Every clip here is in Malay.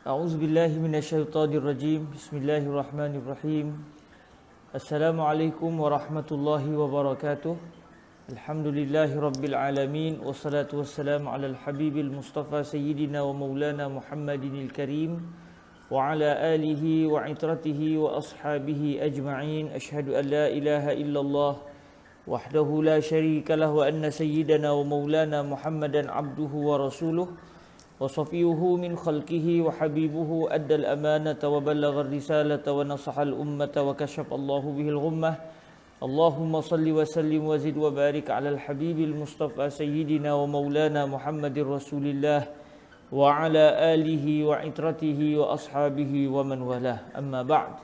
A'udzubillahi minasyaitonirrajim. Bismillahirrahmanirrahim. Assalamualaikum warahmatullahi wabarakatuh. Alhamdulillahi rabbil alamin. Wassalatu wassalamu ala al-habibil mustafa sayyidina wa maulana Muhammadinil karim wa ala alihi wa itratihi wa ashabihi ajma'in. Ashhadu an la ilaha illallah wahdahu la syarika lah wa anna sayyidana wa maulana Muhammadan abduhu wa rasuluh wa safiyuhu min khalqihi wa habibuhu addal amanata wa ballagha risalata wa nasahal ummata wa kashafa Allahu bihil ghummah. Allahumma salli wa sallim wa zid wa barik ala al-habibil mustafa sayyidina wa maulana Muhammadir rasulillah wa ala alihi wa itratihi wa ashabihi wa man walah. Amma ba'd.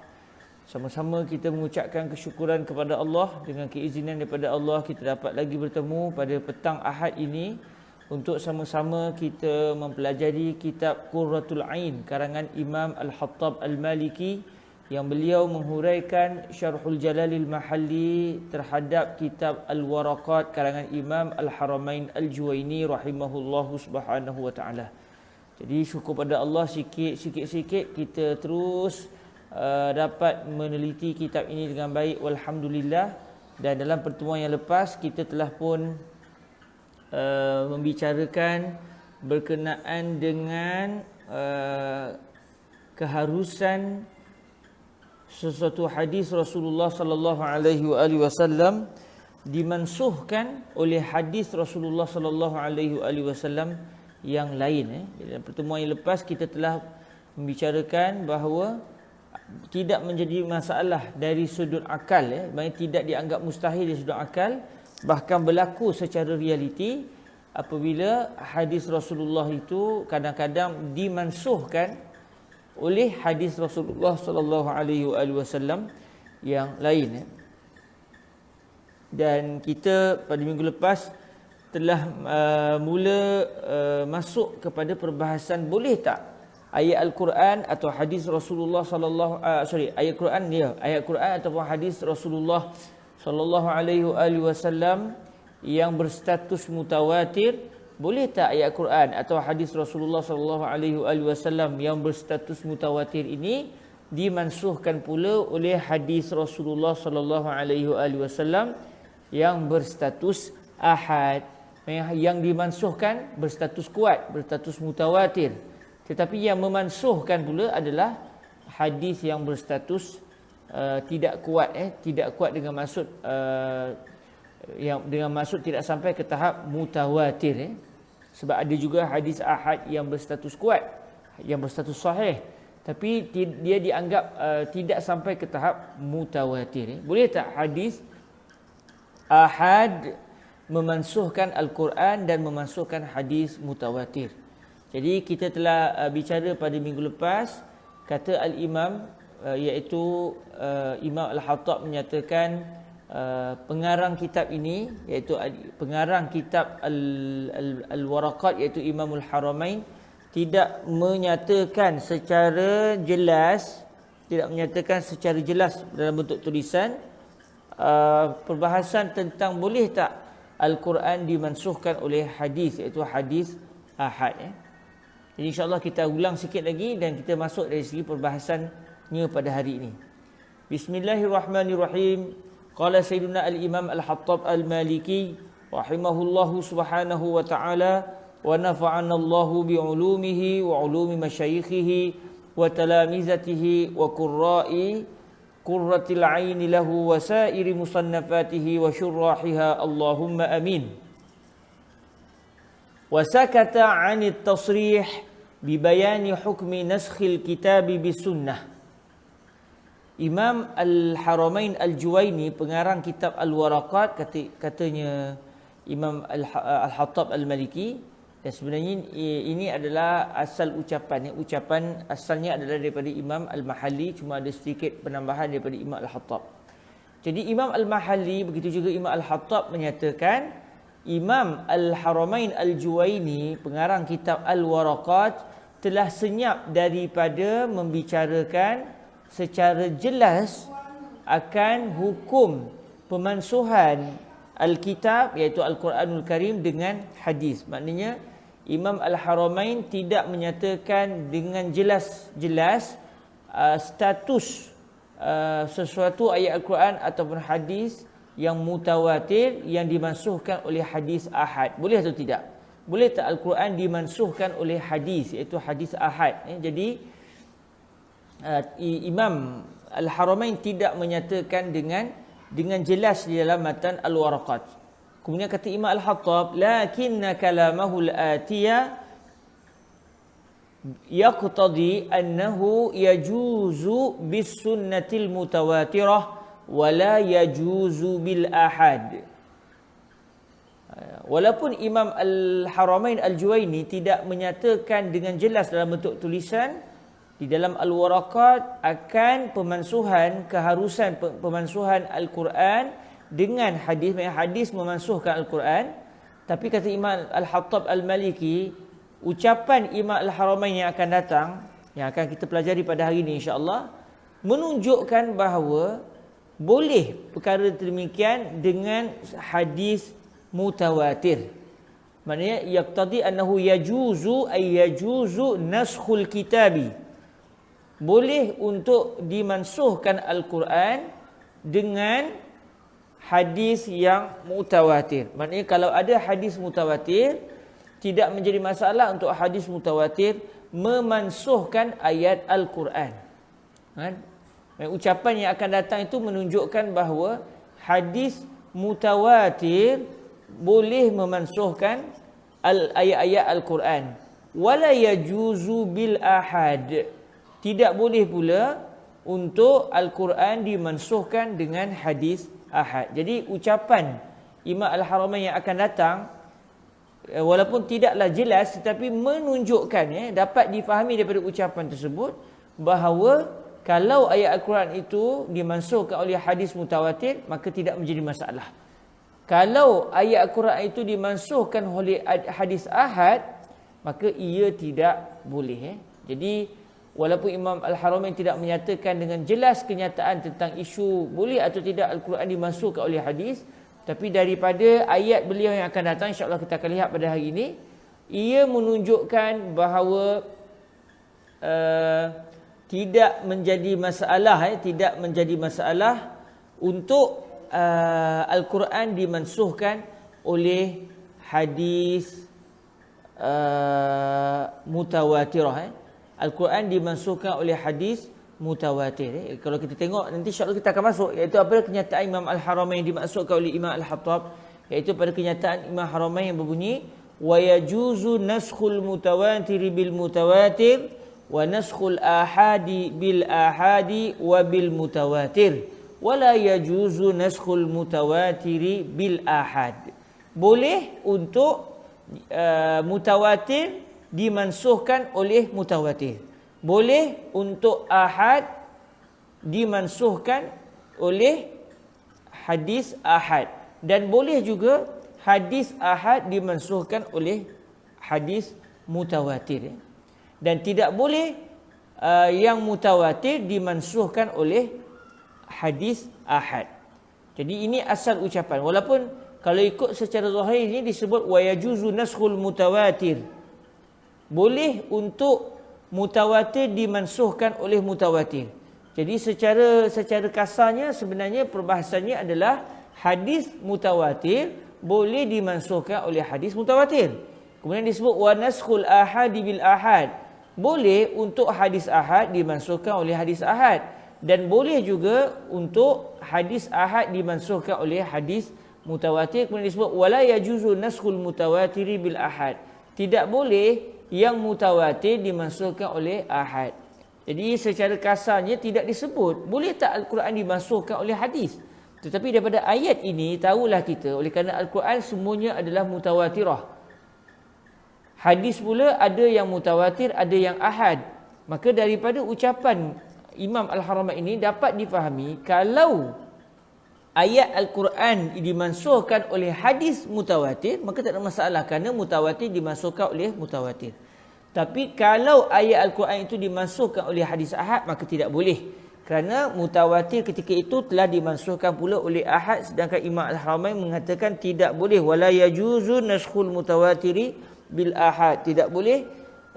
Sama-sama kita mengucapkan kesyukuran kepada Allah. Dengan keizinan daripada Allah, kita dapat lagi bertemu pada petang Ahad ini untuk sama-sama kita mempelajari kitab Qurratul Ain karangan Imam Al-Hattab Al-Maliki, yang beliau menghuraikan Syarhul Jalalil Mahalli terhadap kitab Al-Waraqat karangan Imam Al-Haramain Al-Juwaini rahimahullahu subhanahu wa ta'ala. Jadi syukur pada Allah, sikit-sikit kita terus dapat meneliti kitab ini dengan baik, walhamdulillah. Dan dalam pertemuan yang lepas kita telah pun membicarakan berkenaan dengan keharusan sesuatu hadis Rasulullah sallallahu alaihi wasallam dimansuhkan oleh hadis Rasulullah sallallahu alaihi wasallam yang lain. Dalam pertemuan yang lepas kita telah membicarakan bahawa tidak menjadi masalah dari sudut akal, maksudnya tidak dianggap mustahil dari sudut akal, bahkan berlaku secara realiti apabila hadis Rasulullah itu kadang-kadang dimansuhkan oleh hadis Rasulullah sallallahu alaihi wasallam yang lain. Dan kita pada minggu lepas telah mula masuk kepada perbahasan boleh tak ayat Al-Quran atau hadis Rasulullah ayat Quran ataupun hadis Rasulullah sallallahu alaihi wasallam yang berstatus mutawatir, boleh tak ayat Quran atau hadis Rasulullah sallallahu alaihi wasallam yang berstatus mutawatir ini dimansuhkan pula oleh hadis Rasulullah sallallahu alaihi wasallam yang berstatus ahad, yang dimansuhkan berstatus kuat, berstatus mutawatir. Tetapi yang memansuhkan pula adalah hadis yang berstatus tidak kuat, tidak kuat dengan maksud tidak sampai ke tahap mutawatir. Sebab ada juga hadis ahad yang berstatus kuat, yang berstatus sahih, tapi dia dianggap tidak sampai ke tahap mutawatir. Boleh tak hadis ahad memansuhkan Al-Quran dan memansuhkan hadis mutawatir? Jadi kita telah bicara pada minggu lepas, kata Al-Imam iaitu Imam Al-Hattab menyatakan pengarang kitab ini, iaitu pengarang kitab Al-Waraqat iaitu Imamul Haramain, tidak menyatakan secara jelas dalam bentuk tulisan perbahasan tentang boleh tak Al-Quran dimansuhkan oleh hadis, iaitu hadis ahad. Jadi insya-Allah kita ulang sikit lagi dan kita masuk dari segi perbahasannya pada hari ini. Bismillahirrahmanirrahim. Qala Sayyiduna Al-Imam Al-Hattab Al-Maliki rahimahullahu subhanahu wa ta'ala wa nafa'ana Allahu bi'ulumihi wa ulumi masyayikhihi wa talamizatihi wa qurratil aini lahu wa sairi musannafatihi wa syurrahiha Allahumma amin. وسكت عن التصريح ببيان حكم نسخ الكتاب بالسنة. Imam Al-Haramain Al-Juwaini, pengarang kitab Al-Waraqat, katanya Imam Al-Hattab Al-Maliki, dan sebenarnya ini adalah asal ucapan asalnya adalah daripada Imam Al-Mahalli, cuma ada sedikit penambahan daripada Imam Al-Hattab. Jadi Imam Al-Mahalli, begitu juga Imam Al-Hattab menyatakan Imam Al-Haramain Al-Juwaini, pengarang kitab Al-Waraqat, telah senyap daripada membicarakan secara jelas akan hukum pemansuhan Al-Kitab, iaitu Al-Quranul Karim, dengan hadis. Maknanya Imam Al-Haramain tidak menyatakan dengan jelas-jelas status sesuatu ayat Al-Quran ataupun hadis yang mutawatir yang dimansuhkan oleh hadis ahad. Boleh atau tidak? Boleh tak Al-Quran dimansuhkan oleh hadis, iaitu hadis ahad? Jadi Imam Al-Haramain tidak menyatakan dengan jelas di dalam matan Al-Waraqat. Kemudian kata Imam Al-Hattab, lakinna kalamahu al-atiya yaqtadi annahu yajuzu bis sunnatil mutawatirah wa la yajuzu bil ahad. Walaupun Imam Al-Haramain Al-Juwaini tidak menyatakan dengan jelas dalam bentuk tulisan di dalam Al-Waraqat akan pemansuhan, keharusan pemansuhan Al-Quran dengan hadis, hadis memansuhkan Al-Quran, tapi kata Imam Al-Hattab Al-Maliki, ucapan Imam Al-Haramain yang akan datang, yang akan kita pelajari pada hari ini insya-Allah, menunjukkan bahawa boleh perkara demikian dengan hadis mutawatir. Maknanya yaqtadi annahu yajuzu ay yajuzu naskhul kitabi. Boleh untuk dimansuhkan Al-Quran dengan hadis yang mutawatir. Maknanya kalau ada hadis mutawatir, tidak menjadi masalah untuk hadis mutawatir memansuhkan ayat Al-Quran. Ucapan yang akan datang itu menunjukkan bahawa hadis mutawatir boleh memansuhkan ayat-ayat Al-Quran. Wala yajuzu bil ahad. Tidak boleh pula untuk Al-Quran dimansuhkan dengan hadis ahad. Jadi ucapan Imam Al-Haramain yang akan datang, walaupun tidaklah jelas, tetapi menunjukkan, dapat difahami daripada ucapan tersebut bahawa kalau ayat Al-Quran itu dimansuhkan oleh hadis mutawatir, maka tidak menjadi masalah. Kalau ayat Al-Quran itu dimansuhkan oleh hadis ahad, maka ia tidak boleh. Jadi walaupun Imam Al-Haramain tidak menyatakan dengan jelas kenyataan tentang isu boleh atau tidak Al-Quran dimansuhkan oleh hadis, tapi daripada ayat beliau yang akan datang, insya-Allah kita akan lihat pada hari ini, ia menunjukkan bahawa tidak menjadi masalah untuk Al-Quran dimansuhkan oleh hadis mutawatirah. Al-Quran dimansuhkan oleh hadis mutawatir. Kalau kita tengok nanti insya-Allah kita akan masuk, iaitu apa kenyataan Imam Al-Haramain yang dimaksudkan oleh Imam Al-Hattab, iaitu pada kenyataan Imam Al-Haramain yang berbunyi wa yajuzu naskhul mutawatir bil mutawatir wa naskhul ahadi bil ahadi wa bil mutawatir wa la yajuzu naskhul mutawatir bil ahad. Boleh untuk mutawatir dimansuhkan oleh mutawatir. Boleh untuk ahad dimansuhkan oleh hadis ahad. Dan boleh juga hadis ahad dimansuhkan oleh hadis mutawatir. Dan tidak boleh yang mutawatir dimansuhkan oleh hadis ahad. Jadi ini asal ucapan. Walaupun kalau ikut secara zahir ini disebut wa yajuzu naskhul mutawatir. Boleh untuk mutawatir dimansuhkan oleh mutawatir. Jadi secara kasarnya sebenarnya perbahasannya adalah hadis mutawatir boleh dimansuhkan oleh hadis mutawatir. Kemudian disebut wa naskhul ahadi bil ahad. Boleh untuk hadis ahad dimansuhkan oleh hadis ahad, dan boleh juga untuk hadis ahad dimansuhkan oleh hadis mutawatir. Kemudian disebut wala yajuzu naskhul mutawatir bil ahad. Tidak boleh yang mutawatir dimansuhkan oleh ahad. Jadi secara kasarnya tidak disebut boleh tak Al-Quran dimansuhkan oleh hadis. Tetapi daripada ayat ini tahulah kita, oleh kerana Al-Quran semuanya adalah mutawatirah. Hadis pula ada yang mutawatir, ada yang ahad. Maka daripada ucapan Imam Al-Haramain ini dapat difahami kalau ayat Al-Quran dimansuhkan oleh hadis mutawatir, maka tak ada masalah kerana mutawatir dimansuhkan oleh mutawatir. Tapi kalau ayat Al-Quran itu dimansuhkan oleh hadis ahad, maka tidak boleh. Kerana mutawatir ketika itu telah dimansuhkan pula oleh ahad, sedangkan Imam Al-Haramain mengatakan tidak boleh. Wala yajuzu naskhul mutawatiri bil ahad. Tidak boleh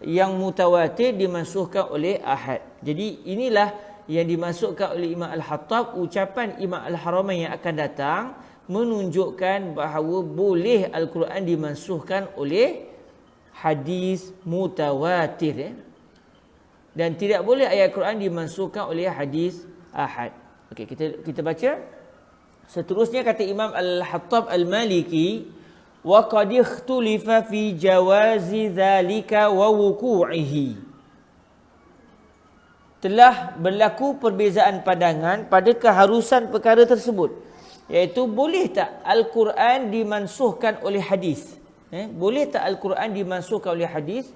yang mutawatir dimansuhkan oleh ahad. Jadi inilah yang dimasukkan oleh Imam Al-Hattab, ucapan Imam Al-Haramain yang akan datang menunjukkan bahawa boleh Al-Quran dimansuhkan oleh hadis mutawatir, dan tidak boleh ayat Quran dimansuhkan oleh hadis ahad. Okey, kita baca. Seterusnya kata Imam Al-Hattab Al-Maliki, wa qad ikhtulifa fi jawazi dzalika wa wuqu'ihi. Telah berlaku perbezaan pandangan pada keharusan perkara tersebut, iaitu boleh tak Al-Quran dimansuhkan oleh hadis? Boleh tak Al-Quran dimansuhkan oleh hadis?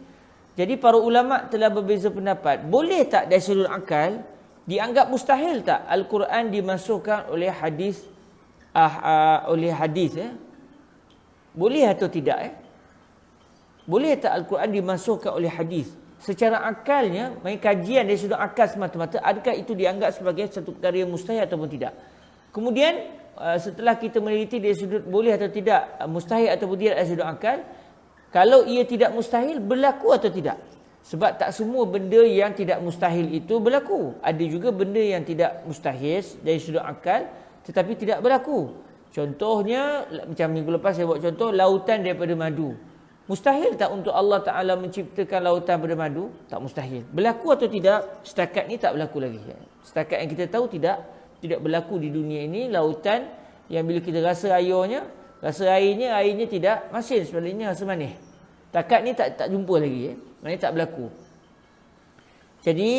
Jadi para ulama telah berbeza pendapat. Boleh tak dari sudut akal dianggap mustahil tak Al-Quran dimansuhkan oleh hadis? Boleh atau tidak? Boleh tak Al-Quran dimansuhkan oleh hadis? Secara akalnya, kajian dari sudut akal semata-mata, adakah itu dianggap sebagai satu perkara yang mustahil ataupun tidak? Kemudian setelah kita meneliti dari sudut boleh atau tidak, mustahil ataupun tidak dari sudut akal, kalau ia tidak mustahil, berlaku atau tidak? Sebab tak semua benda yang tidak mustahil itu berlaku. Ada juga benda yang tidak mustahil dari sudut akal tetapi tidak berlaku. Contohnya, macam minggu lepas saya buat contoh, lautan daripada madu. Mustahil tak untuk Allah Ta'ala menciptakan lautan daripada madu? Tak mustahil. Berlaku atau tidak? Setakat ni tak berlaku lagi. Setakat yang kita tahu tidak berlaku di dunia ini. Lautan yang bila kita rasa airnya tidak masin, sebaliknya rasa manis. Takat ni tak jumpa lagi. Maknanya tak berlaku. Jadi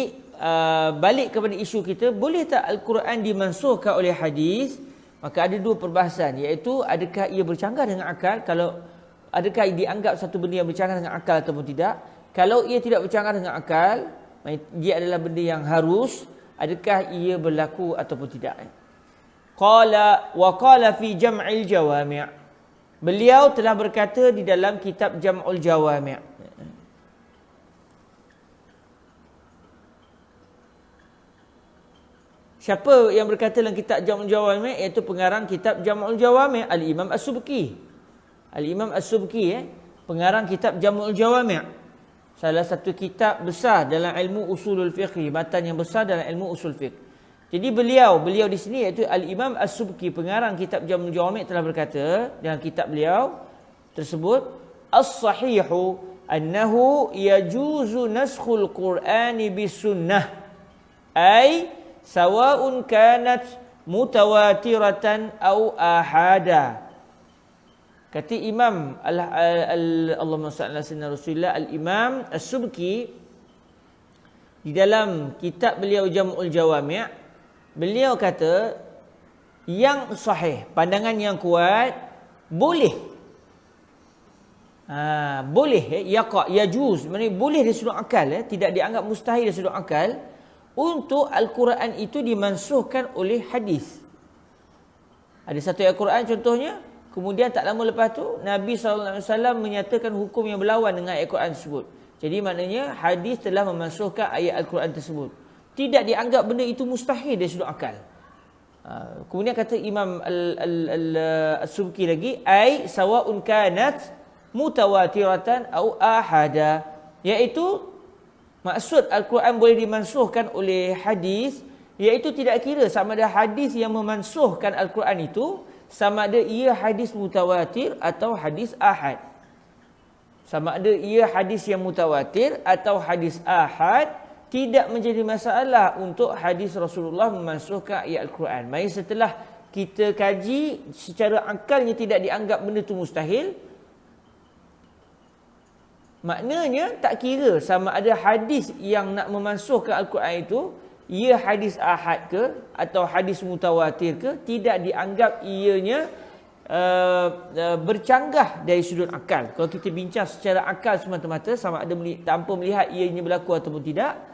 balik kepada isu kita, boleh tak Al-Quran dimansuhkan oleh hadis? Maka ada dua perbahasan, iaitu adakah ia bercanggah dengan akal? Kalau adakah dianggap satu benda yang bercanggah dengan akal ataupun tidak? Kalau ia tidak bercanggah dengan akal, dia adalah benda yang harus, adakah ia berlaku ataupun tidak? Qala fi Jam'il Jawami'. Beliau telah berkata di dalam kitab Jam'ul Jawami'. Siapa yang berkata dalam kitab Jam'ul Jawami'? Iaitu pengarang kitab Jam'ul Jawami', Al-Imam As-Subki. Al-Imam As-Subki, pengarang kitab Jam'ul Jawami'. Salah satu kitab besar dalam ilmu usulul fiqh, matan yang besar dalam ilmu usul fiqh. Jadi beliau di sini iaitu Al-Imam As-Subki, pengarang kitab Jam'ul Jawami' telah berkata dalam kitab beliau tersebut, as-sahihu annahu yajuzu naskhul Qur'ani bis sunnah, ay sawa'un kanat mutawatiratan aw ahada. Kata Imam Allahumma salli ala sayyidina Rasulillah, Al-Imam As-Subki di dalam kitab beliau Jam'ul Jawami', beliau kata yang sahih, pandangan yang kuat, boleh. Boleh, yajuz, maknanya boleh dari sudut akal, tidak dianggap mustahil dari sudut akal untuk Al-Quran itu dimansuhkan oleh hadis. Ada satu ayat Quran contohnya, kemudian tak lama lepas tu Nabi SAW menyatakan hukum yang berlawan dengan ayat Quran tersebut. Jadi maknanya hadis telah memansuhkan ayat Al-Quran tersebut. Tidak dianggap benda itu mustahil dari sudut akal. Kemudian kata Imam As-Subki lagi, ai sawa'un kanat mutawatiratan au ahada, iaitu maksud Al-Quran boleh dimansuhkan oleh hadis, iaitu tidak kira sama ada hadis yang memansuhkan Al-Quran itu sama ada ia hadis mutawatir atau hadis ahad. Sama ada ia hadis yang mutawatir atau hadis ahad, tidak menjadi masalah untuk hadis Rasulullah memansuhkan ayat Al-Quran. Mari setelah kita kaji secara akalnya tidak dianggap benda itu mustahil, maknanya tak kira sama ada hadis yang nak memansuhkan Al-Quran itu ia hadis ahad ke atau hadis mutawatir ke, tidak dianggap ianya bercanggah dari sudut akal. Kalau kita bincang secara akal semata-mata, sama ada tanpa melihat ianya berlaku ataupun tidak,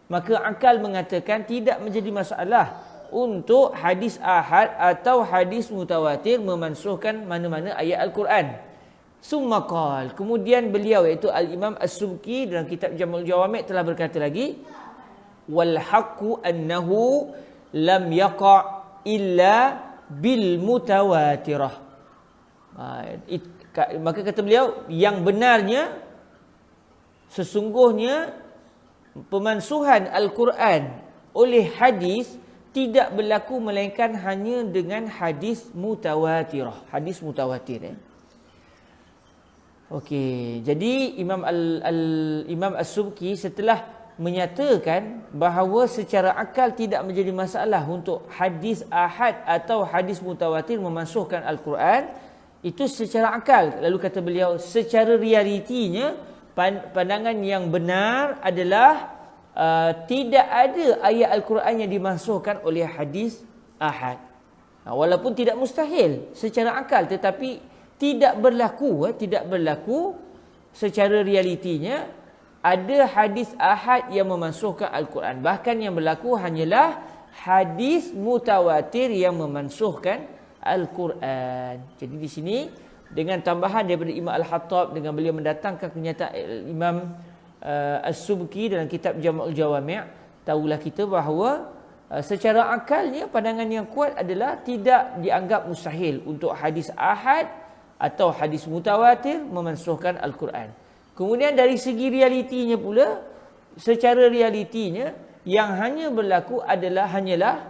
maka akal mengatakan tidak menjadi masalah untuk hadis ahad atau hadis mutawatir memansuhkan mana-mana ayat Al-Quran. Summa qal, kemudian beliau iaitu Al-Imam As-Subki dalam kitab Jam'ul Jawami' telah berkata lagi, wal haqqu annahu lam yaqa' illa bil mutawatirah. Maka kata beliau, yang benarnya sesungguhnya pemansuhan Al-Quran oleh hadis tidak berlaku melainkan hanya dengan hadis mutawatirah. Hadis mutawatir. Okey, jadi Imam As-Subki setelah menyatakan bahawa secara akal tidak menjadi masalah untuk hadis ahad atau hadis mutawatir memansuhkan Al-Quran, itu secara akal. Lalu kata beliau, secara realitinya pandangan yang benar adalah tidak ada ayat Al-Quran yang dimansuhkan oleh hadis ahad. Walaupun tidak mustahil secara akal, tetapi tidak berlaku secara realitinya ada hadis ahad yang memansuhkan Al-Quran. Bahkan yang berlaku hanyalah hadis mutawatir yang memansuhkan Al-Quran. Jadi di sini dengan tambahan daripada Imam Al-Hattab dengan beliau mendatangkan kenyataan Imam As-Subki dalam kitab Jam'ul Jawami', tahulah kita bahawa secara akalnya pandangan yang kuat adalah tidak dianggap mustahil untuk hadis ahad atau hadis mutawatir memansuhkan Al-Quran. Kemudian dari segi realitinya pula, secara realitinya yang hanya berlaku hanyalah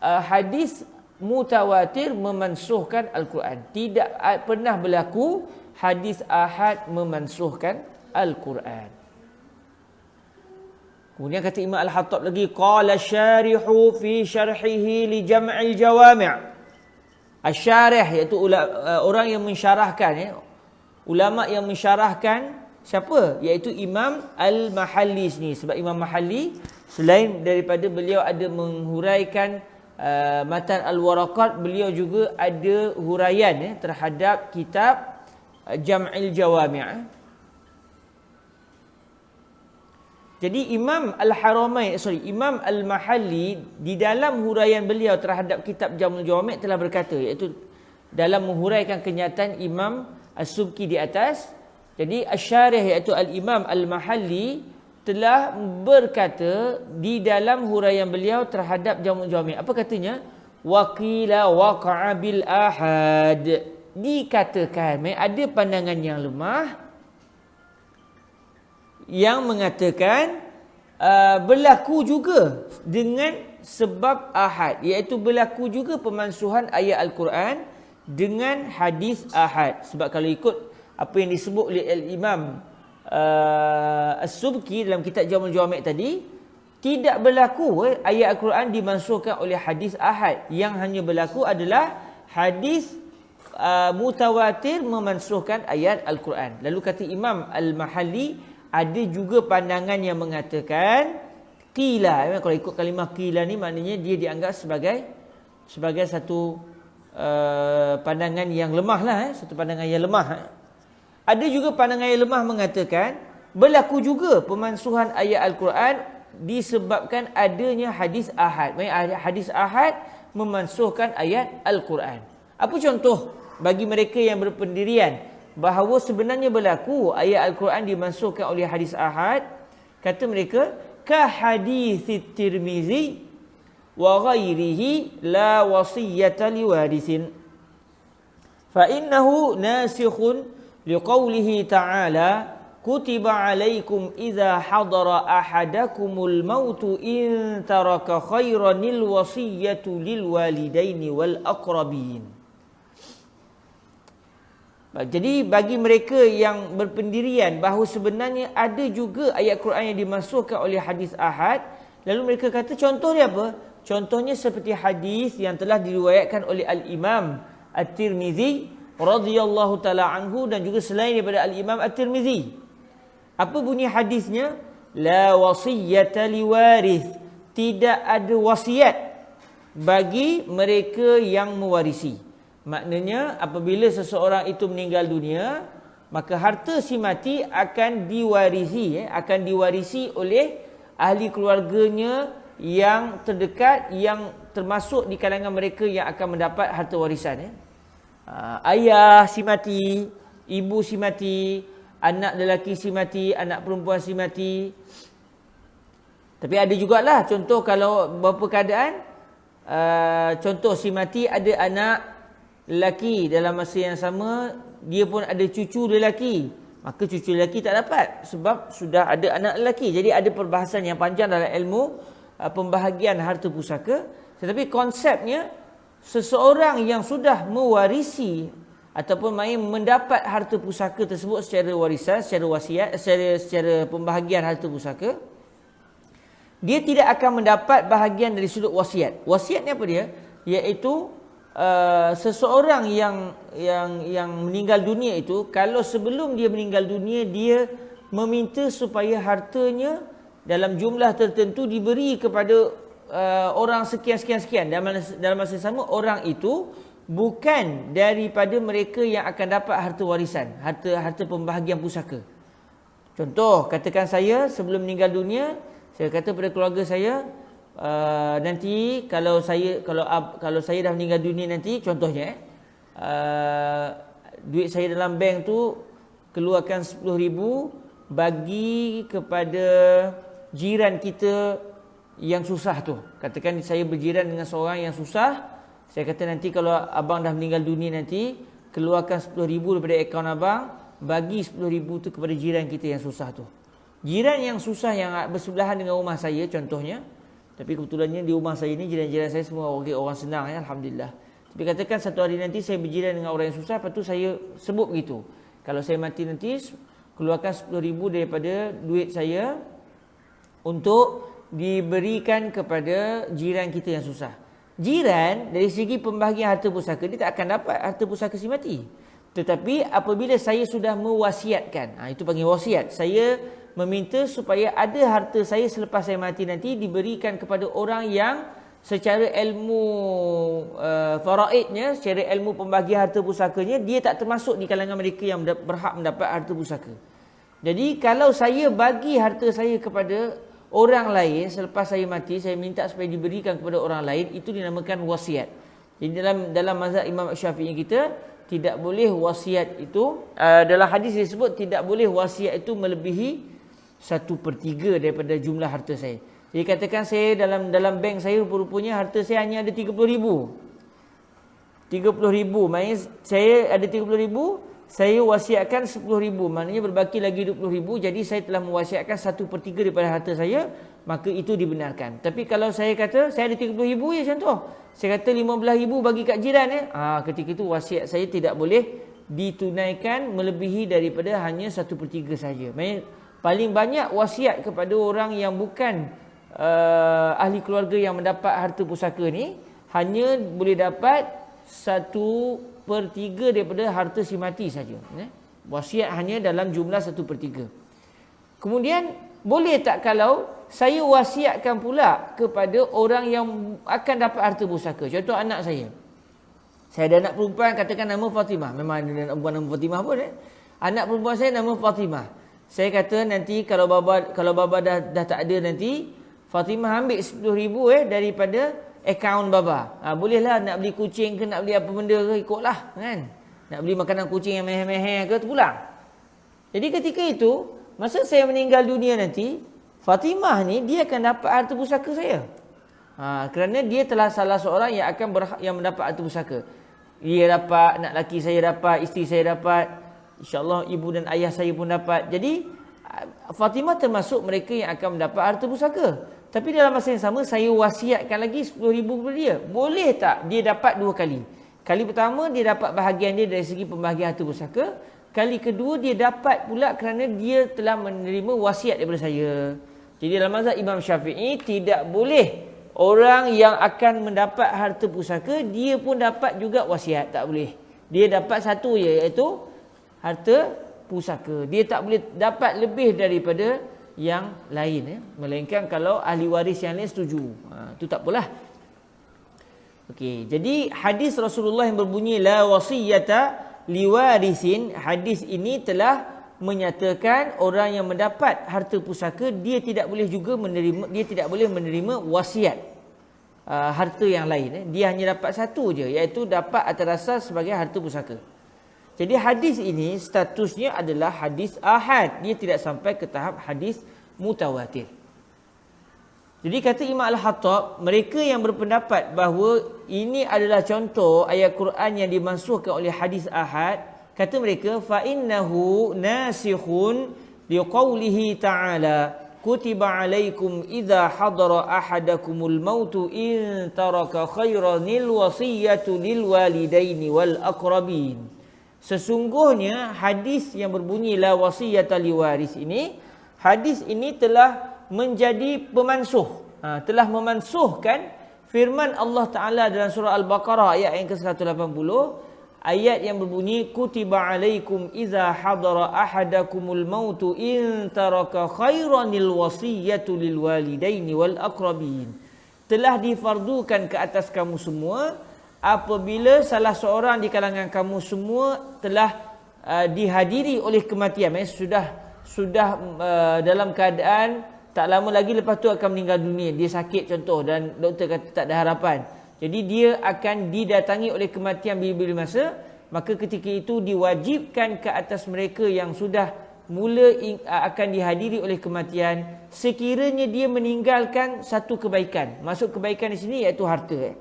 hadis mutawatir memansuhkan Al-Quran. Tidak pernah berlaku hadis ahad memansuhkan Al-Quran. Kemudian kata Imam Al-Hattab lagi, qala syarihu fi syarhihi li jam'il jawami'. Asy-syarih iaitu orang yang mensyarahkan, ulama yang mensyarahkan siapa? Iaitu Imam Al-Mahalli sini. Sebab Imam Mahalli selain daripada beliau ada menghuraikan Matan Al-Waraqat, beliau juga ada huraian terhadap kitab Jam'il Jawami'. Jadi Imam Imam Al-Mahalli di dalam huraian beliau terhadap kitab Jam'il Jawami' telah berkata, iaitu dalam menghuraikan kenyataan Imam As-Subki di atas. Jadi Asy-Syarih iaitu Al-Imam Al-Mahalli telah berkata di dalam huraian beliau terhadap Jam'ul Jawami'. Apa katanya? Waqila waqa'a bil ahad. Dikatakan ada pandangan yang lemah yang mengatakan berlaku juga dengan sebab ahad, iaitu berlaku juga pemansuhan ayat Al-Quran dengan hadis ahad. Sebab kalau ikut apa yang disebut oleh Al-Imam As-Subki dalam kitab Jam'ul Jawami' tadi, tidak berlaku ayat Al-Quran dimansuhkan oleh hadis ahad. Yang hanya berlaku adalah hadis mutawatir memansuhkan ayat Al-Quran. Lalu kata Imam Al-Mahalli, ada juga pandangan yang mengatakan qila. Kalau ikut kalimah qila ni maknanya dia dianggap sebagai satu pandangan yang lemah lah, satu pandangan yang lemah. Ada juga pandangan yang lemah mengatakan berlaku juga pemansuhan ayat Al-Quran disebabkan adanya hadis ahad. Maksudnya hadis ahad memansuhkan ayat Al-Quran. Apa contoh bagi mereka yang berpendirian bahawa sebenarnya berlaku ayat Al-Quran dimansuhkan oleh hadis ahad? Kata mereka, ka hadits Tirmizi wa ghairihi la wasiyyata liwarithin fa innahu nasikhun liqaulihi ta'ala kutiba alaikum idza hadara ahadakumul mautu in taraka khairanil wasiyyatu lil walidaini wal aqrabin. Jadi bagi mereka yang berpendirian bahawa sebenarnya ada juga ayat Quran yang dimasukkan oleh hadis ahad, lalu mereka kata contohnya apa? Contohnya seperti hadis yang telah diriwayatkan oleh Al-Imam At-Tirmizi radhiyallahu taala anhu dan juga selain daripada Al-Imam At-Tirmizi. Apa bunyi hadisnya? La wasiyyata liwarith. Tidak ada wasiat bagi mereka yang mewarisi. Maknanya apabila seseorang itu meninggal dunia, maka harta si mati akan diwarisi oleh ahli keluarganya yang terdekat, yang termasuk di kalangan mereka yang akan mendapat harta warisan. Ayah si mati, ibu si mati, anak lelaki si mati, anak perempuan si mati. Tapi ada jugalah contoh kalau berapa keadaan, contoh si mati ada anak lelaki dalam masa yang sama dia pun ada cucu lelaki, maka cucu lelaki tak dapat sebab sudah ada anak lelaki. Jadi ada perbahasan yang panjang dalam ilmu pembahagian harta pusaka. Tetapi konsepnya, seseorang yang sudah mewarisi ataupun mendapat harta pusaka tersebut secara warisan, secara wasiat, secara pembahagian harta pusaka, dia tidak akan mendapat bahagian dari sudut wasiat. Wasiat ni apa dia? Iaitu seseorang yang meninggal dunia itu, kalau sebelum dia meninggal dunia dia meminta supaya hartanya dalam jumlah tertentu diberi kepada orang sekian. Dalam masa sama, orang itu bukan daripada mereka yang akan dapat harta warisan, harta pembahagian pusaka. Contoh, katakan saya sebelum meninggal dunia, saya kata pada keluarga saya, nanti kalau saya dah meninggal dunia nanti, contohnya duit saya dalam bank tu keluarkan 10,000 bagi kepada jiran kita yang susah tu. Katakan saya berjiran dengan seorang yang susah, saya kata nanti kalau abang dah meninggal dunia nanti, keluarkan 10,000 daripada akaun abang, bagi 10,000 tu kepada jiran kita yang susah tu. Jiran yang susah yang bersebelahan dengan rumah saya contohnya, tapi kebetulannya di rumah saya ni jiran-jiran saya semua orang senang ya, alhamdulillah. Tapi katakan satu hari nanti saya berjiran dengan orang yang susah, lepas tu saya sebut begitu, kalau saya mati nanti keluarkan 10,000 daripada duit saya untuk diberikan kepada jiran kita yang susah. Jiran dari segi pembahagian harta pusaka, dia tak akan dapat harta pusaka si mati. Tetapi apabila saya sudah mewasiatkan, itu panggil wasiat, saya meminta supaya ada harta saya selepas saya mati nanti diberikan kepada orang yang secara ilmu faraidnya, secara ilmu pembahagian harta pusakanya, dia tak termasuk di kalangan mereka yang berhak mendapat harta pusaka. Jadi kalau saya bagi harta saya kepada orang lain selepas saya mati, saya minta supaya diberikan kepada orang lain, itu dinamakan wasiat. Jadi dalam mazhab Imam Syafi'i kita, tidak boleh wasiat itu, dalam hadis disebut tidak boleh wasiat itu melebihi 1/3 daripada jumlah harta saya. Jadi katakan saya dalam bank saya rupanya harta saya hanya ada 30,000. 30,000, maknanya saya ada 30,000, saya wasiatkan 10,000, maknanya berbaki lagi 20,000, jadi saya telah mewasiatkan 1/3 daripada harta saya, maka itu dibenarkan. Tapi kalau saya kata saya ada 30,000 ya contoh, saya kata 15,000 bagi kat jiran ya, ketika itu wasiat saya tidak boleh ditunaikan melebihi daripada hanya 1/3 saja. Maknanya paling banyak wasiat kepada orang yang bukan ahli keluarga yang mendapat harta pusaka ni, hanya boleh dapat 1/3 daripada harta si mati saja. Wasiat hanya dalam jumlah 1/3. Kemudian boleh tak kalau saya wasiatkan pula kepada orang yang akan dapat harta pusaka? Contoh anak saya. Saya ada anak perempuan, katakan nama Fatimah. Memang ada bukan nama Fatimah pun. Anak perempuan saya nama Fatimah. Saya kata nanti kalau baba dah tak ada nanti, Fatimah ambil 10,000 daripada akaun baba. Bolehlah nak beli kucing ke, nak beli apa benda ke, ikutlah kan. Nak beli makanan kucing yang meh-meh ke, terpulang. Jadi ketika itu, masa saya meninggal dunia nanti, Fatimah ni dia akan dapat harta pusaka saya. Kerana dia telah salah seorang yang akan yang mendapat harta pusaka. Dia dapat, anak lelaki saya dapat, isteri saya dapat, insya-Allah ibu dan ayah saya pun dapat. Jadi Fatimah termasuk mereka yang akan mendapat harta pusaka. Tapi dalam masa yang sama saya wasiatkan lagi 10,000 kepada dia. Boleh tak dia dapat dua kali? Kali pertama dia dapat bahagian dia dari segi pembahagian harta pusaka. Kali kedua dia dapat pula kerana dia telah menerima wasiat daripada saya. Jadi dalam mazhab Imam Syafi'i tidak boleh orang yang akan mendapat harta pusaka dia pun dapat juga wasiat, tak boleh. Dia dapat satu je, iaitu harta pusaka. Dia tak boleh dapat lebih daripada yang lain melainkan kalau ahli waris yang lain setuju. Itu tak apalah. Okey, jadi hadis Rasulullah yang berbunyi la wasiyata liwarisin, hadis ini telah menyatakan orang yang mendapat harta pusaka dia tidak boleh menerima wasiat harta yang lain. Dia hanya dapat satu je, iaitu dapat atas asas sebagai harta pusaka. Jadi hadis ini statusnya adalah hadis ahad. Dia tidak sampai ke tahap hadis mutawatir. Jadi kata Imam Al-Hattab, mereka yang berpendapat bahawa ini adalah contoh ayat Quran yang dimansuhkan oleh hadis ahad, Kata mereka, fa innahu nasikhun liqaulihi ta'ala, kutiba alaikum idza hadara ahadakumul mautu in taraka khairanil wasiyatu lil walidaini wal aqrabin. Sesungguhnya hadis yang berbunyi la wasiyata liwaris ini, hadis ini telah menjadi pemansuh, telah memansuhkan firman Allah Ta'ala dalam surah Al-Baqarah ayat yang ke-180, ayat yang berbunyi kutiba alaikum idza hadara ahadakumul mautu in taraka khairanil wasiyatu lil walidaini wal aqrabin. Telah difardukan ke atas kamu semua apabila salah seorang di kalangan kamu semua telah dihadiri oleh kematian, sudah dalam keadaan tak lama lagi lepas tu akan meninggal dunia, dia sakit contoh dan doktor kata tak ada harapan. Jadi dia akan didatangi oleh kematian bila-bila masa, maka ketika itu diwajibkan ke atas mereka yang sudah mula akan dihadiri oleh kematian, sekiranya dia meninggalkan satu kebaikan. Maksud kebaikan di sini iaitu harta.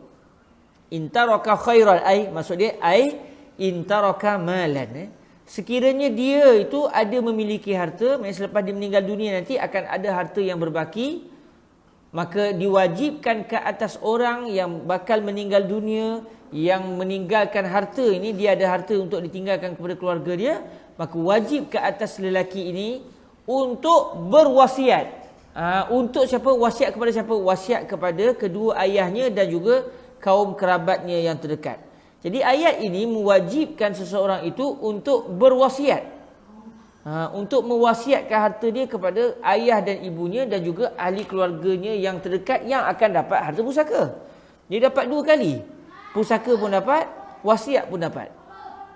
Intaraka khairan, maksud dia intaraka malan. Sekiranya dia itu ada memiliki harta, maksudnya selepas dia meninggal dunia nanti akan ada harta yang berbaki, maka diwajibkan ke atas orang yang bakal meninggal dunia, yang meninggalkan harta ini, dia ada harta untuk ditinggalkan kepada keluarga dia, maka wajib ke atas lelaki ini untuk berwasiat. Untuk siapa? Wasiat kepada siapa? Wasiat kepada kedua ayahnya dan juga kaum kerabatnya yang terdekat. Jadi ayat ini mewajibkan seseorang itu untuk berwasiat. Untuk mewasiatkan harta dia kepada ayah dan ibunya dan juga ahli keluarganya yang terdekat yang akan dapat harta pusaka. Dia dapat dua kali. Pusaka pun dapat, wasiat pun dapat.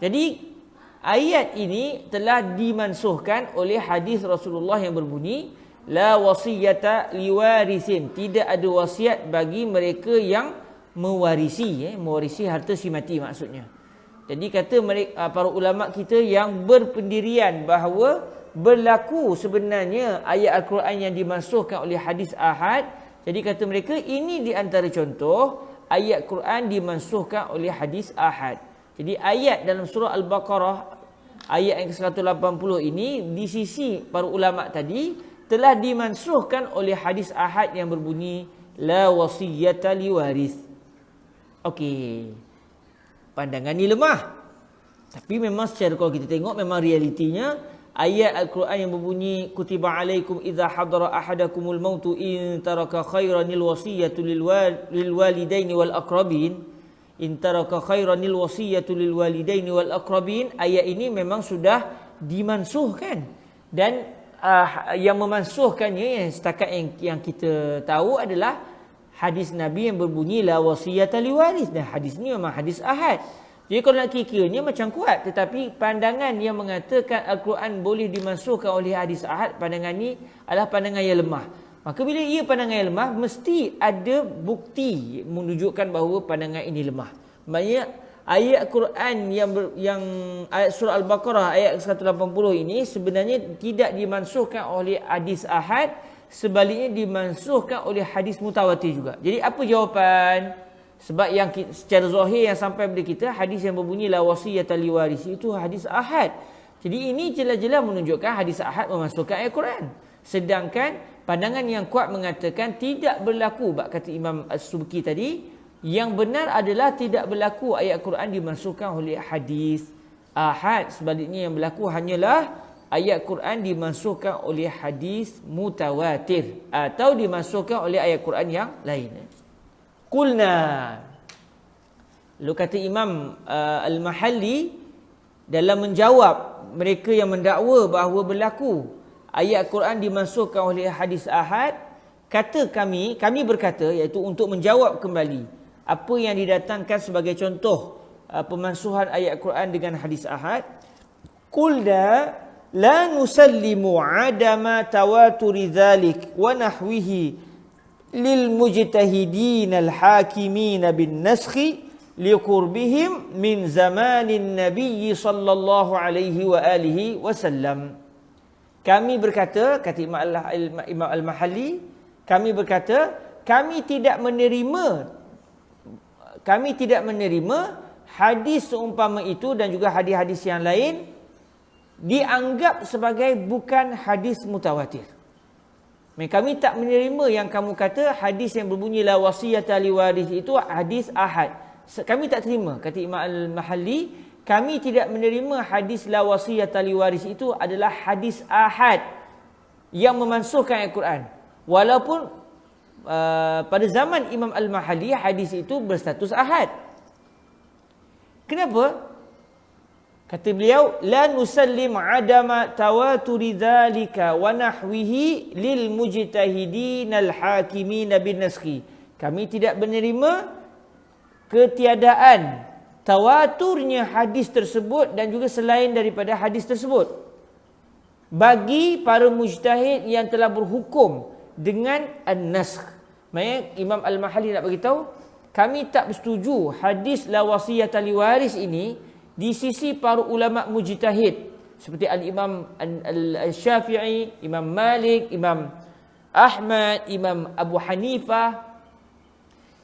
Jadi ayat ini telah dimansuhkan oleh hadis Rasulullah yang berbunyi la wasiyata liwarisin. Tidak ada wasiat bagi mereka yang mewarisi, mewarisi harta si mati maksudnya. Jadi kata mereka, para ulama kita yang berpendirian bahawa berlaku sebenarnya ayat Al-Quran yang dimansuhkan oleh hadis ahad. Jadi kata mereka ini di antara contoh ayat Quran dimansuhkan oleh hadis ahad. Jadi ayat dalam surah Al-Baqarah ayat yang ke-180 ini di sisi para ulama tadi telah dimansuhkan oleh hadis ahad yang berbunyi la wasiyata liwaris. Okey. Pandangan ni lemah. Tapi memang secara kalau kita tengok memang realitinya ayat Al-Quran yang berbunyi kutiba alaikum idza hadara ahadakumul mautu in taraka khairanil wasiyatu lil walidaini wal aqrabin. In taraka khairanil wasiyatu lil walidaini wal aqrabin. Ayat ini memang sudah dimansuhkan. Dan yang memansuhkannya yang setakat yang kita tahu adalah hadis Nabi yang berbunyi la wasiyata liwaris. Dan hadis ni memang hadis ahad. Jadi kalau nak kira-kiranya macam kuat. Tetapi pandangan yang mengatakan Al-Quran boleh dimansuhkan oleh hadis ahad, pandangan ni adalah pandangan yang lemah. Maka bila ia pandangan yang lemah, mesti ada bukti menunjukkan bahawa pandangan ini lemah. Maksudnya ayat Al-Quran yang ayat surah Al-Baqarah ayat 180 ini sebenarnya tidak dimansuhkan oleh hadis ahad. Sebaliknya dimansuhkan oleh hadis mutawatir juga. Jadi apa jawapan? Sebab yang secara zahir yang sampai kepada kita hadis yang berbunyi la wasiyata liwarisi itu hadis ahad. Jadi ini jelas-jelas menunjukkan hadis ahad memasukkan ayat Quran. Sedangkan pandangan yang kuat mengatakan tidak berlaku, bab kata Imam As-Subki tadi, yang benar adalah tidak berlaku ayat Quran dimasukkan oleh hadis ahad. Sebaliknya yang berlaku hanyalah ayat Quran dimasukkan oleh hadis mutawatir atau dimasukkan oleh ayat Quran yang lain. Qulna. Lalu kata Imam Al-Mahalli dalam menjawab mereka yang mendakwa bahawa berlaku ayat Quran dimasukkan oleh hadis ahad, kata kami berkata, iaitu untuk menjawab kembali apa yang didatangkan sebagai contoh pemansuhan ayat Quran dengan hadis ahad. Qulna la nusallimu adama tawaturi dhalik wa nahwihi lil mujtahidin al hakimin bin naskhi liqurbihim min zamanin nabiy sallallahu alaihi wa alihi wasallam. Kami berkata, kata Imam Al-Mahalli, kami berkata kami tidak menerima hadis seumpama itu dan juga hadis-hadis yang lain dianggap sebagai bukan hadis mutawatir. Kami tak menerima yang kamu kata hadis yang berbunyi la wasiyata li waris itu hadis ahad. Kami tak terima, kata Imam Al-Mahalli, kami tidak menerima hadis la wasiyata li waris itu adalah hadis ahad yang memansuhkan Al-Quran. Walaupun pada zaman Imam Al-Mahalli hadis itu berstatus ahad. Kenapa? Kata beliau, la nusallim adama tawaturi dzalika wa nahwihi lil mujtahidin al hakimin bin naskhi. Kami tidak menerima ketiadaan tawaturnya hadis tersebut dan juga selain daripada hadis tersebut bagi para mujtahid yang telah berhukum dengan an-naskh. Maksudnya Imam Al-Mahalli nak beritahu, kami tak bersetuju hadis la wasiyata li waris ini di sisi para ulama mujtahid seperti Al-Imam Al-Syafi'i, Imam Malik, Imam Ahmad, Imam Abu Hanifah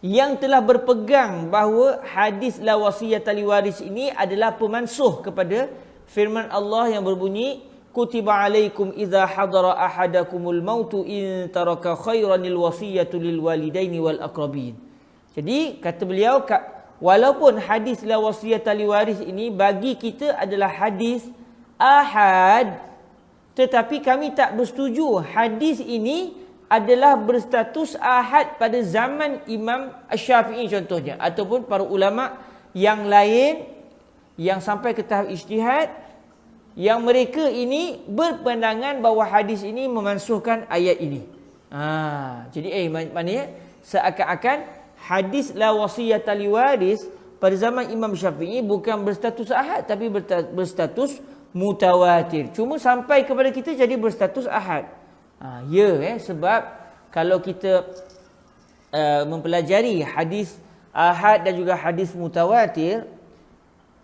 yang telah berpegang bahawa hadis la wasiyata li waris ini adalah pemansuh kepada firman Allah yang berbunyi kutiba alaikum idza hadara ahadakumul mautu in taraka khairanil wasiyatu lil walidaini wal aqrabin. Jadi kata beliau, walaupun hadis la wasiyata li waris ini bagi kita adalah hadis ahad, tetapi kami tak bersetuju hadis ini adalah berstatus ahad pada zaman Imam Asy-Syafi'i contohnya, ataupun para ulama yang lain yang sampai ke tahap ijtihad, yang mereka ini berpandangan bahawa hadis ini memansuhkan ayat ini. Jadi maknanya seakan-akan hadis la wasiyata li waris pada zaman Imam Syafi'i bukan berstatus ahad tapi berstatus mutawatir. Cuma sampai kepada kita jadi berstatus ahad. Sebab kalau kita mempelajari hadis ahad dan juga hadis mutawatir,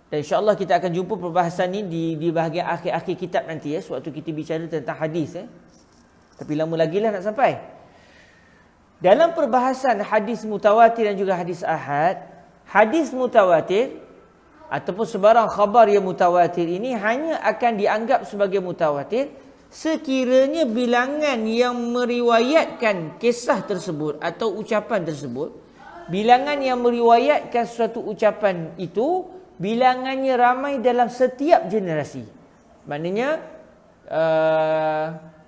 dan insya-Allah kita akan jumpa perbahasan ini di bahagian akhir-akhir kitab nanti sewaktu kita bicara tentang hadis Tapi lama lagi lah nak sampai. Dalam perbahasan hadis mutawatir dan juga hadis ahad, hadis mutawatir ataupun sebarang khabar yang mutawatir ini hanya akan dianggap sebagai mutawatir sekiranya bilangan yang meriwayatkan kisah tersebut atau ucapan tersebut, bilangan yang meriwayatkan suatu ucapan itu bilangannya ramai dalam setiap generasi. Maknanya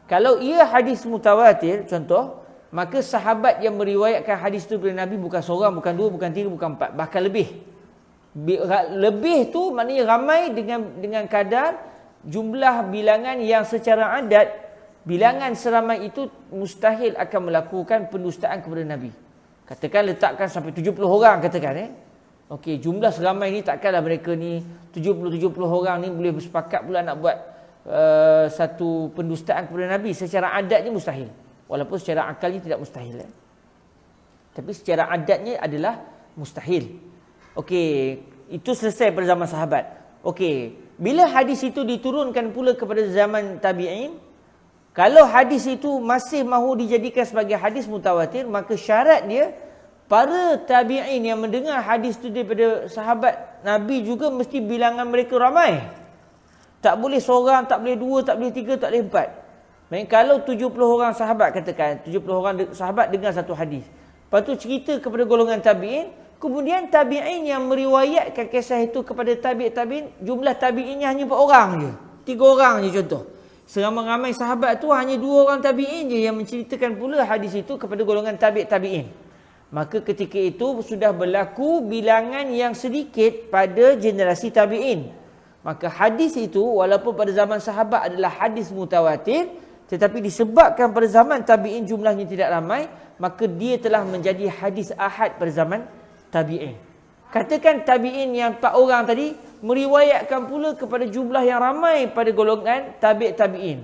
kalau ia hadis mutawatir contoh, maka sahabat yang meriwayatkan hadis itu daripada Nabi bukan seorang, bukan dua, bukan tiga, bukan empat, bahkan lebih. Lebih tu maknanya ramai dengan kadar jumlah bilangan yang secara adat bilangan seramai itu mustahil akan melakukan pendustaan kepada Nabi. Katakan letakkan sampai 70 orang katakan Okey, jumlah seramai ni takkanlah mereka ni 70 orang ni boleh bersepakat pula nak buat satu pendustaan kepada Nabi. Secara adatnya mustahil. Walaupun secara akalnya tidak mustahil. Tapi secara adatnya adalah mustahil. Okey, itu selesai pada zaman sahabat. Okey, bila hadis itu diturunkan pula kepada zaman tabi'in, kalau hadis itu masih mahu dijadikan sebagai hadis mutawatir, maka syarat dia para tabi'in yang mendengar hadis itu daripada sahabat Nabi juga mesti bilangan mereka ramai. Tak boleh seorang, tak boleh dua, tak boleh tiga, tak boleh empat. Kalau 70 orang sahabat katakan, 70 orang sahabat dengar satu hadis. Lepas tu cerita kepada golongan tabi'in, kemudian tabi'in yang meriwayatkan kisah itu kepada tabi'in, jumlah tabi'innya hanya 4 orang je. 3 orang je contoh. Seramai-ramai sahabat tu hanya 2 orang tabi'in je yang menceritakan pula hadis itu kepada golongan tabi'in. Maka ketika itu sudah berlaku bilangan yang sedikit pada generasi tabi'in. Maka hadis itu walaupun pada zaman sahabat adalah hadis mutawatir, tetapi disebabkan pada zaman tabi'in jumlahnya tidak ramai, maka dia telah menjadi hadis ahad pada zaman tabi'in. Katakan tabi'in yang 4 orang tadi meriwayatkan pula kepada jumlah yang ramai pada golongan tabi'in.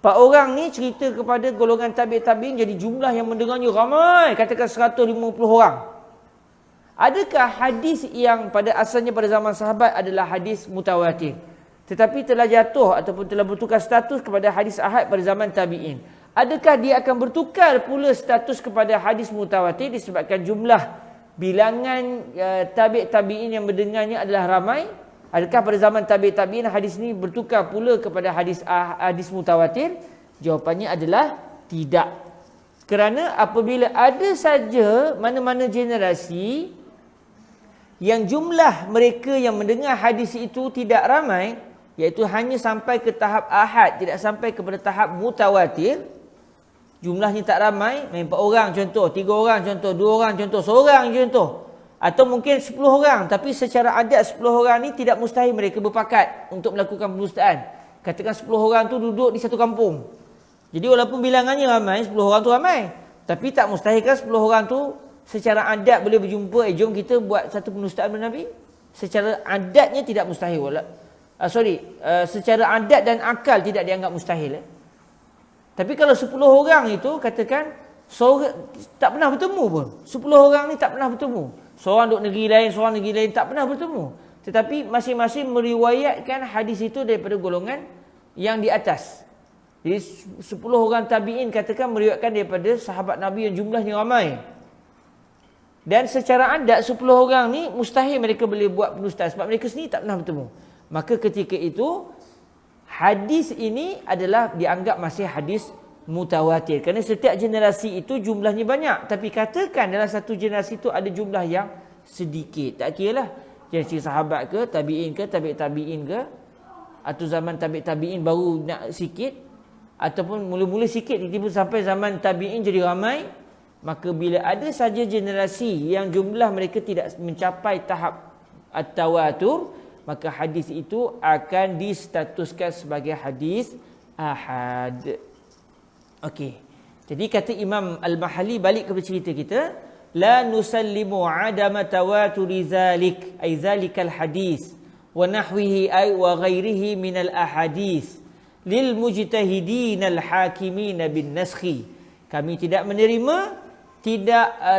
4 orang ni cerita kepada golongan tabi'in, jadi jumlah yang mendengarnya ramai, katakan 150 orang. Adakah hadis yang pada asalnya pada zaman sahabat adalah hadis mutawatir, tetapi telah jatuh ataupun telah bertukar status kepada hadis ahad pada zaman tabi'in? Adakah dia akan bertukar pula status kepada hadis mutawatir disebabkan jumlah bilangan tabi'-tabi'in yang mendengarnya adalah ramai? Adakah pada zaman tabi'-tabi'in hadis ini bertukar pula kepada hadis mutawatir? Jawapannya adalah tidak. Kerana apabila ada saja mana-mana generasi yang jumlah mereka yang mendengar hadis itu tidak ramai, iaitu hanya sampai ke tahap ahad, tidak sampai kepada tahap mutawatir, jumlahnya tak ramai, main 4 orang contoh, 3 orang contoh, 2 orang contoh, seorang contoh. Atau mungkin 10 orang, tapi secara adat 10 orang ni tidak mustahil mereka berpakat untuk melakukan pendustaan. Katakan 10 orang tu duduk di satu kampung. Jadi walaupun bilangannya ramai, 10 orang tu ramai. Tapi tak mustahil kan 10 orang tu secara adat boleh berjumpa, jom kita buat satu pendustaan bernabi. Secara adatnya tidak mustahil. Secara adat dan akal tidak dianggap mustahil. Tapi kalau 10 orang itu katakan tak pernah bertemu pun. 10 orang ni tak pernah bertemu. Seorang duduk negeri lain, seorang negeri lain, tak pernah bertemu. Tetapi masing-masing meriwayatkan hadis itu daripada golongan yang di atas. Jadi 10 orang tabi'in katakan meriwayatkan daripada sahabat Nabi yang jumlahnya ramai. Dan secara adat 10 orang ni mustahil mereka boleh buat pendustaan sebab mereka sendiri tak pernah bertemu. Maka ketika itu hadis ini adalah dianggap masih hadis mutawatir. Kerana setiap generasi itu jumlahnya banyak. Tapi katakan dalam satu generasi itu ada jumlah yang sedikit. Tak kira lah. Generasi sahabat ke, tabi'in ke, tabi'in ke. Atau zaman tabi'in baru nak sikit. Ataupun mula-mula sikit, tiba-tiba sampai zaman tabi'in jadi ramai. Maka bila ada saja generasi yang jumlah mereka tidak mencapai tahap at-tawatur, maka hadis itu akan distatuskan sebagai hadis ahad. Okey. Jadi kata Imam Al-Mahalli balik kepada cerita kita, la nusallimu adama tawaturi zalik ay zalikal hadis wa nahwihi ay wa ghairihi minal ahadis lil mujtahidin al hakimin bin naskhi. Kami tidak menerima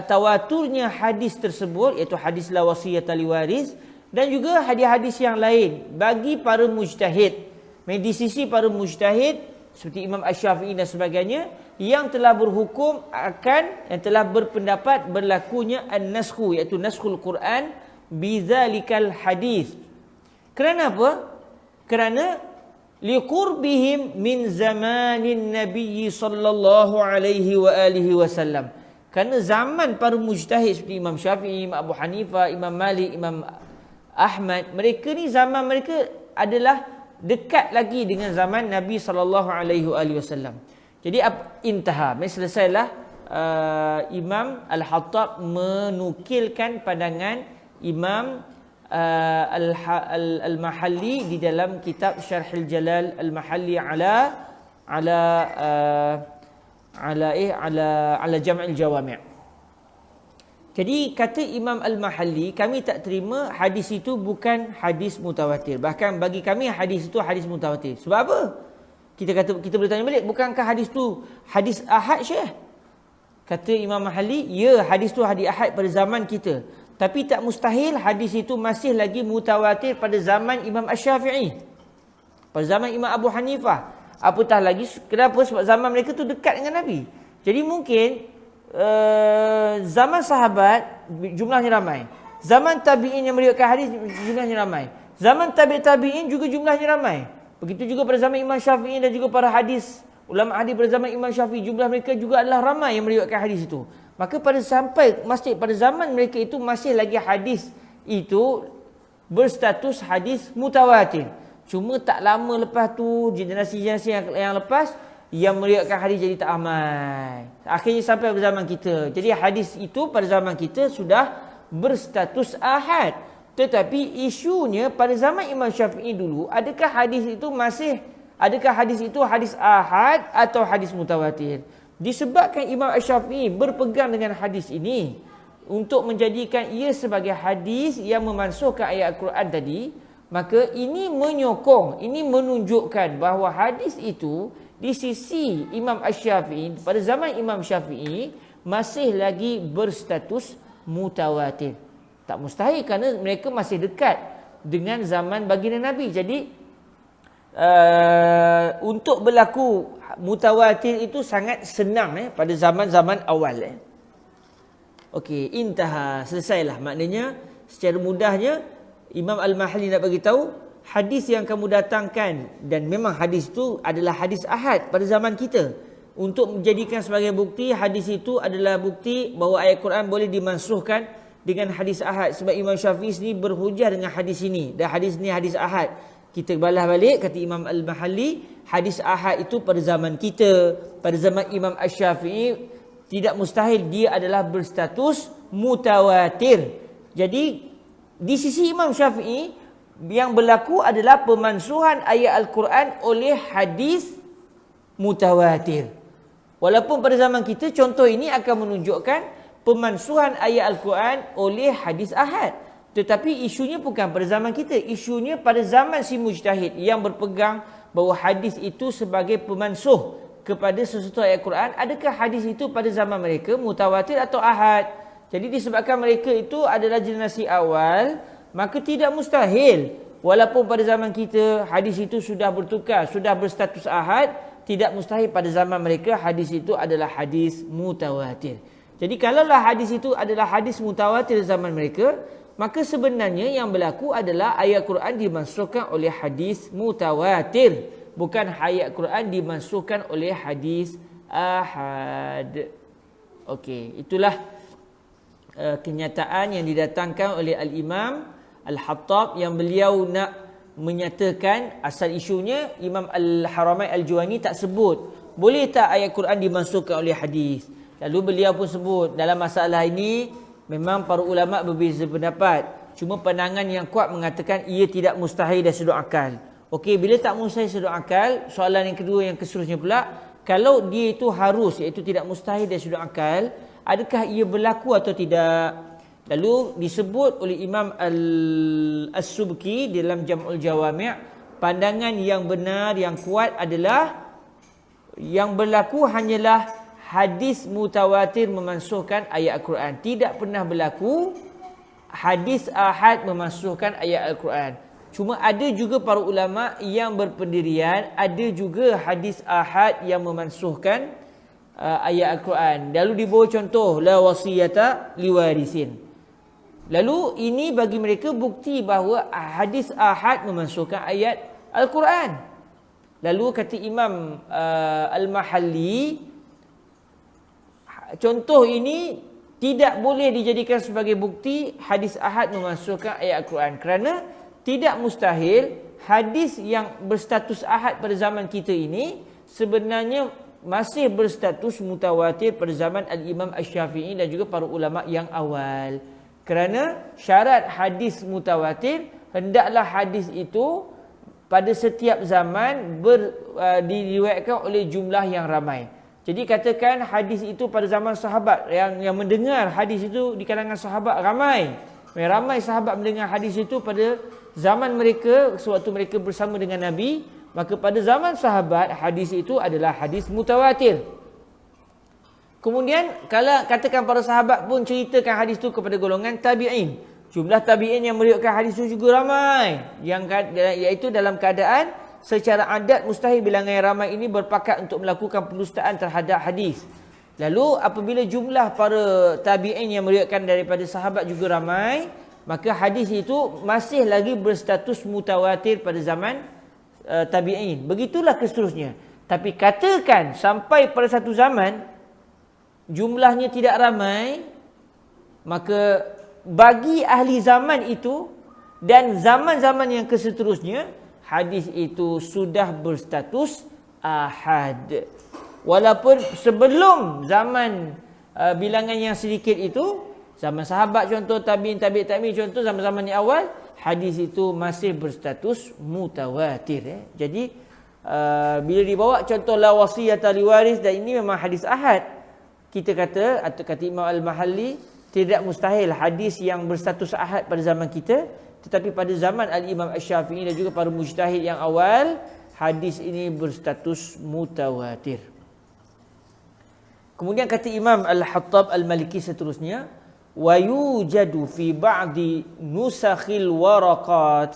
tawaturnya hadis tersebut, iaitu hadis la wasiyata li waris, dan juga hadis-hadis yang lain bagi para mujtahid. Di sisi para mujtahid seperti Imam Asy-Syafi'i dan sebagainya yang telah berhukum yang telah berpendapat berlakunya an-naskhu, iaitu naskhul Quran bizalikal hadis. Kerana apa? Kerana liqurbihim min zamanin Nabi sallallahu alaihi wa alihi wasallam. Kerana zaman para mujtahid seperti Imam Syafi'i, Imam Abu Hanifah, Imam Malik, Imam Ahmad, mereka ni zaman mereka adalah dekat lagi dengan zaman Nabi sallallahu alaihi wasallam. Jadi intaha, selesailah Imam Al-Hattab menukilkan pandangan Imam Al-Mahalli di dalam kitab Syarhul Jalal Al-Mahalli ala Jam'il Jawami'. Jadi kata Imam Al-Mahalli, kami tak terima hadis itu bukan hadis mutawatir. Bahkan bagi kami hadis itu hadis mutawatir. Sebab apa? Kita boleh tanya balik, bukankah hadis tu hadis ahad, Syekh? Kata Imam Al-Mahalli, ya, hadis tu hadis ahad pada zaman kita. Tapi tak mustahil hadis itu masih lagi mutawatir pada zaman Imam Asy-Syafi'i, pada zaman Imam Abu Hanifah. Apatah lagi, kenapa? Sebab zaman mereka tu dekat dengan Nabi. Jadi mungkin zaman sahabat jumlahnya ramai, zaman tabi'in yang meriwayatkan hadis jumlahnya ramai, zaman tabi'in juga jumlahnya ramai. Begitu juga pada zaman Imam Syafi'i dan juga para ulama hadis pada zaman Imam Syafi'i, jumlah mereka juga adalah ramai yang meriwayatkan hadis itu. Maka pada zaman mereka itu masih lagi hadis itu berstatus hadis mutawatir. Cuma tak lama lepas tu, generasi-generasi yang lepas, yang meriwayatkan hadis jadi tak ramai. Akhirnya sampai pada zaman kita. Jadi hadis itu pada zaman kita sudah berstatus ahad. Tetapi isunya pada zaman Imam Syafi'i dulu, adakah hadis itu hadis ahad atau hadis mutawatir? Disebabkan Imam Asy-Syafi'i berpegang dengan hadis ini untuk menjadikan ia sebagai hadis yang memansuhkan ayat Al-Quran tadi, maka ini menunjukkan bahawa hadis itu di sisi Imam Asy-Syafi'i, pada zaman Imam Syafi'i masih lagi berstatus mutawatir. Tak mustahil kerana mereka masih dekat dengan zaman baginda Nabi. Jadi untuk berlaku mutawatir itu sangat senang pada zaman-zaman awal. Okey, intaha, selesailah. Maknanya secara mudahnya Imam Al-Mahalli nak bagi tahu hadis yang kamu datangkan, dan memang hadis itu adalah hadis ahad pada zaman kita, untuk menjadikan sebagai bukti hadis itu adalah bukti bahawa ayat Quran boleh dimansuhkan dengan hadis ahad. Sebab Imam Syafi'i sendiri berhujah dengan hadis ini, dan hadis ini hadis ahad. Kita balas balik, kata Imam Al-Mahalli, hadis ahad itu pada zaman kita, pada zaman Imam Asy-Syafi'i, tidak mustahil dia adalah berstatus mutawatir. Jadi di sisi Imam Syafi'i, yang berlaku adalah pemansuhan ayat Al-Quran oleh hadis mutawatir. Walaupun pada zaman kita contoh ini akan menunjukkan pemansuhan ayat Al-Quran oleh hadis ahad. Tetapi isunya bukan pada zaman kita, isunya pada zaman si mujtahid yang berpegang bahawa hadis itu sebagai pemansuh kepada sesuatu ayat Quran. Adakah hadis itu pada zaman mereka mutawatir atau ahad? Jadi disebabkan mereka itu adalah generasi awal, maka tidak mustahil, walaupun pada zaman kita hadis itu sudah bertukar, sudah berstatus ahad, tidak mustahil pada zaman mereka hadis itu adalah hadis mutawatir. Jadi kalaulah hadis itu adalah hadis mutawatir zaman mereka, maka sebenarnya yang berlaku adalah ayat Quran dimansuhkan oleh hadis mutawatir, bukan ayat Quran dimansuhkan oleh hadis ahad. Okey, itulah kenyataan yang didatangkan oleh Al-Imam Al-Hattab, yang beliau nak menyatakan asal isunya. Imam Al-Haramain Al-Juwani tak sebut boleh tak ayat Quran dimansuhkan oleh hadis. Lalu beliau pun sebut dalam masalah ini memang para ulama berbeza pendapat. Cuma pandangan yang kuat mengatakan ia tidak mustahil dan sudut akal. Okey, bila tak mustahil sudut akal, soalan yang kedua yang keseterusnya pula, kalau dia itu harus, iaitu tidak mustahil dan sudut akal, adakah ia berlaku atau tidak? Lalu disebut oleh Imam As-Subki dalam Jam'ul Jawami', pandangan yang benar, yang kuat adalah yang berlaku hanyalah hadis mutawatir memansuhkan ayat Al-Quran. Tidak pernah berlaku hadis ahad memansuhkan ayat Al-Quran. Cuma ada juga para ulama yang berpendirian, ada juga hadis ahad yang memansuhkan ayat Al-Quran. Lalu dibawa contoh, la wasiyata liwarisin. Lalu ini bagi mereka bukti bahawa hadis ahad memansuhkan ayat Al-Quran. Lalu kata Imam Al-Mahalli, contoh ini tidak boleh dijadikan sebagai bukti hadis ahad memansuhkan ayat Al-Quran, kerana tidak mustahil hadis yang berstatus ahad pada zaman kita ini sebenarnya masih berstatus mutawatir pada zaman Al-Imam Asy-Syafi'i dan juga para ulama yang awal. Kerana syarat hadis mutawatir, hendaklah hadis itu pada setiap zaman diriwayatkan oleh jumlah yang ramai. Jadi katakan hadis itu pada zaman sahabat, yang mendengar hadis itu di kalangan sahabat ramai. Ramai sahabat mendengar hadis itu pada zaman mereka, sewaktu mereka bersama dengan Nabi, maka pada zaman sahabat hadis itu adalah hadis mutawatir. Kemudian kalau katakan para sahabat pun ceritakan hadis itu kepada golongan tabi'in, jumlah tabi'in yang meriwayatkan hadis itu juga ramai, iaitu dalam keadaan secara adat mustahil bilangan yang ramai ini berpakat untuk melakukan pendustaan terhadap hadis. Lalu apabila jumlah para tabi'in yang meriwayatkan daripada sahabat juga ramai, maka hadis itu masih lagi berstatus mutawatir pada zaman tabi'in. Begitulah seterusnya. Tapi katakan sampai pada satu zaman jumlahnya tidak ramai, maka bagi ahli zaman itu dan zaman-zaman yang keseterusnya, hadis itu sudah berstatus ahad. Walaupun sebelum zaman bilangan yang sedikit itu, zaman sahabat contoh, tabi'in, tabi'in contoh, zaman-zaman yang awal, hadis itu masih berstatus mutawatir. Jadi bila dibawa contoh la wasiyata liwaris, dan ini memang hadis ahad, kita kata, atau kata Imam Al-Mahalli, tidak mustahil hadis yang berstatus ahad pada zaman kita, tetapi pada zaman Al-Imam Asy-Syafi'i dan juga para mujtahid yang awal, hadis ini berstatus mutawatir. Kemudian kata Imam Al-Hattab Al-Maliki seterusnya, wa yujadu fi ba'di nusakhil waraqat